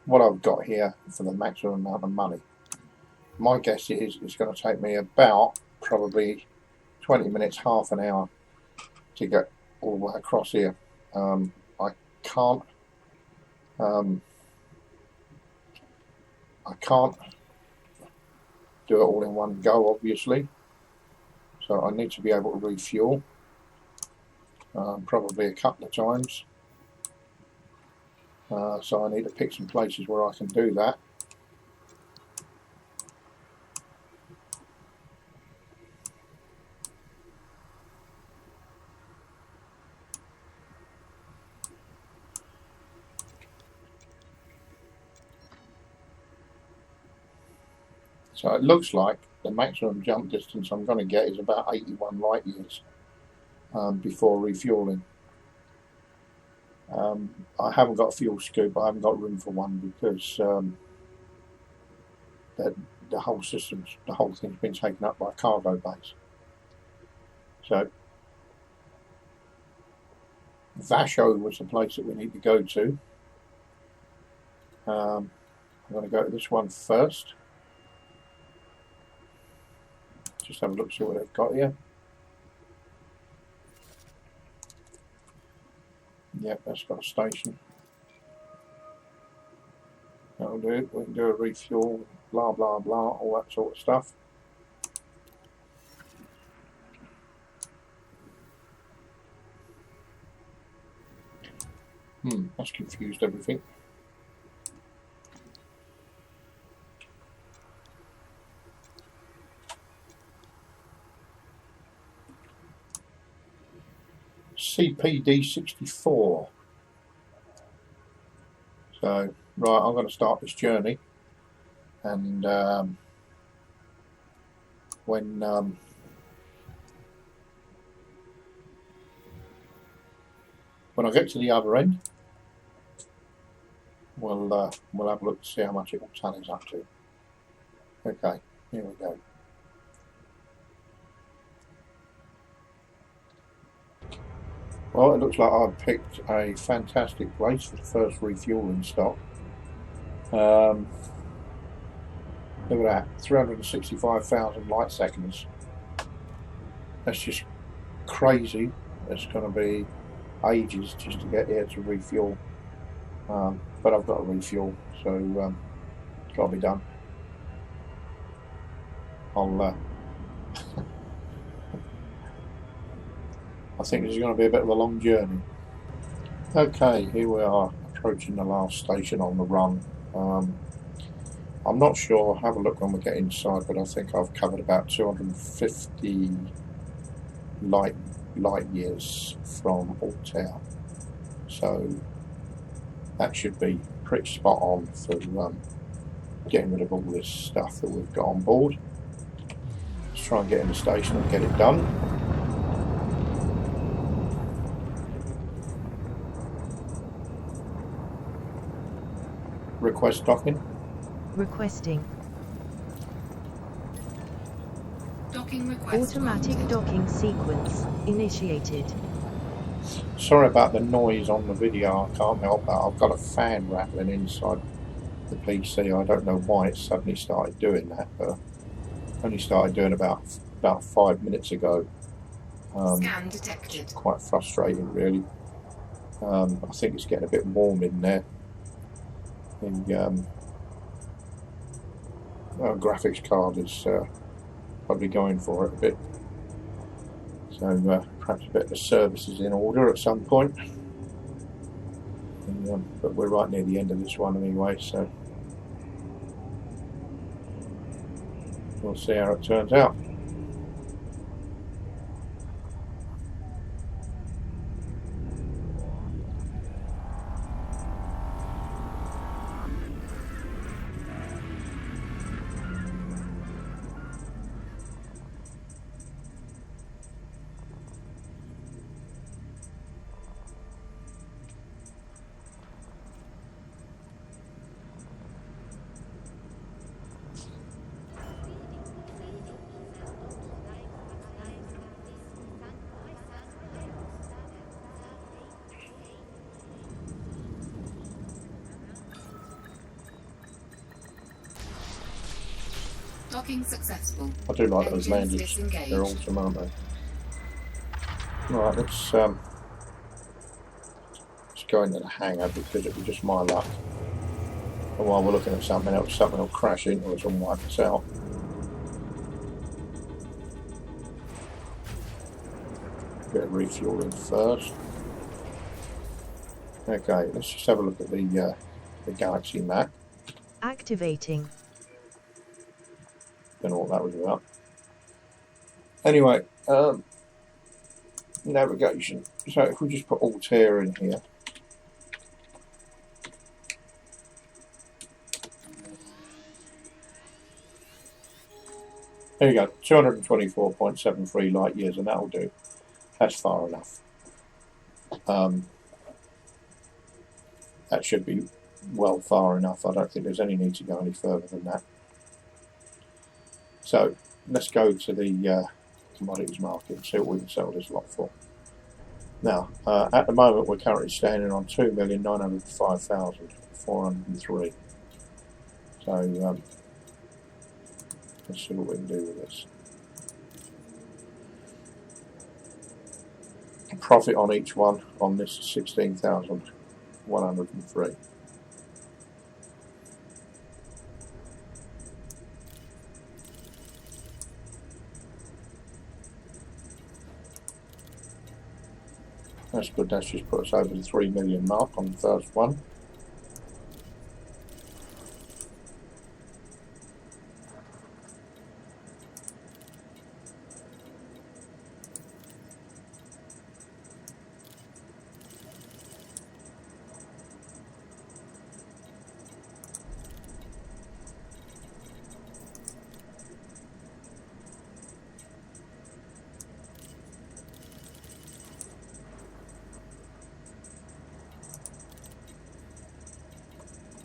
what I've got here for the maximum amount of money. My guess is it's going to take me about probably 20 minutes, half an hour to get all the way across here. I can't do it all in one go, obviously, so I need to be able to refuel, probably a couple of times. So I need to pick some places where I can do that. So it looks like the maximum jump distance I'm going to get is about 81 light years before refueling. I haven't got a fuel scoop. I haven't got room for one because the whole thing's been taken up by a cargo base. So Vasho was the place that we need to go to. I'm going to go to this one first. Just have a look, see what they've got here. Yep, that's got a station. That'll do it. We can do a refuel, blah blah blah, all that sort of stuff. That's confused everything. CPD 64. So, right, I'm going to start this journey, and when I get to the other end, we'll have a look to see how much it all tallies up to. Okay, here we go. Well, it looks like I've picked a fantastic place for the first refueling stop. Look at that, 365,000 light seconds. That's just crazy. It's going to be ages just to get here to refuel. But I've got to refuel, so it's got to be done. I think this is going to be a bit of a long journey. Okay, here we are, approaching the last station on the run. I'm not sure, have a look when we get inside, but I think I've covered about 250 light years from Altair. So that should be pretty spot on for getting rid of all this stuff that we've got on board. Let's try and get in the station and get it done. request docking. Requesting. Docking request Automatic granted. docking sequence initiated. Sorry about the noise on the video, I can't help that. I've got a fan rattling inside the PC. I don't know why it suddenly started doing that, but only started doing about 5 minutes ago. Scan detected. Quite frustrating, really. I think it's getting a bit warm in there. The graphics card is probably going for it a bit. So perhaps a bit of the service is in order at some point. But we're right near the end of this one anyway, so we'll see how it turns out. Docking successful. I do like those Engines landings. disengaged. They're awesome, aren't they? Right, let's go into the hangar because it was just my luck. And while we're looking at something else, something will crash into us and wipe us out. Bit of refueling first. Okay, let's just have a look at the galaxy map. Activating. Don't know what that was about. Anyway, navigation. So if we just put Altair in here. There you go, 224.73 light years, and that'll do. That's far enough. That should be well far enough. I don't think there's any need to go any further than that. So let's go to the commodities market and see what we can sell this lot for. Now, at the moment we're currently standing on 2,905,403. So let's see what we can do with this. Profit on each one on this is 16,103. That's good. That's just put us over the 3 million mark on the first one.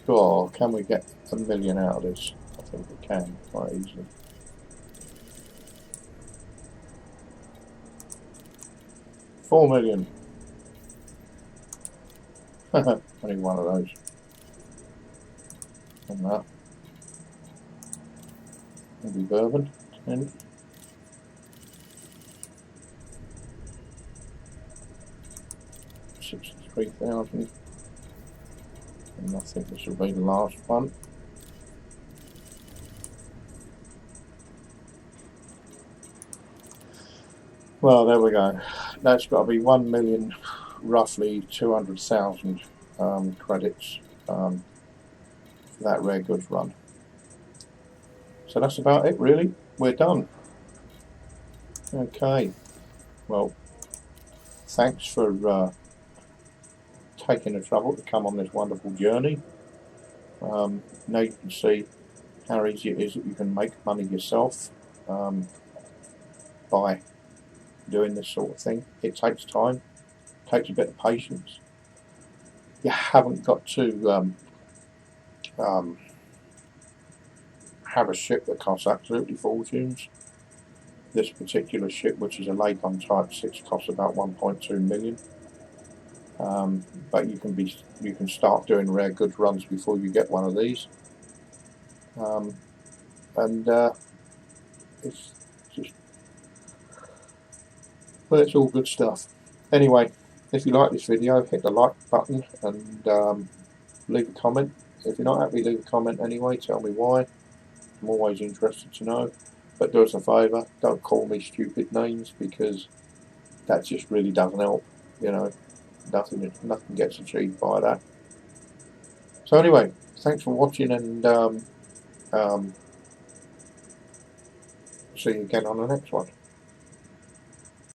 Oh, can we get 1 million out of this? I think we can quite easily. $4 million. Only one of those. And that. Maybe bourbon. 10. $63,000. And I think this will be the last one. Well, there we go. That's got to be 1 million, roughly 200,000 credits for that rare goods run. So that's about it, really. We're done. Okay. Well, thanks for taking the trouble to come on this wonderful journey. Now you can see how easy it is that you can make money yourself by doing this sort of thing. It takes time, takes a bit of patience. You haven't got to have a ship that costs absolutely fortunes. This particular ship, which is a Lacon Type 6, costs about 1.2 million. But you can start doing rare goods runs before you get one of these. It's just, well, it's all good stuff. Anyway, if you like this video, hit the like button and leave a comment. If you're not happy, leave a comment anyway. Tell me why. I'm always interested to know. But do us a favour, don't call me stupid names, because that just really doesn't help. You know, nothing gets achieved by that. So anyway, thanks for watching, and see you again on the next one.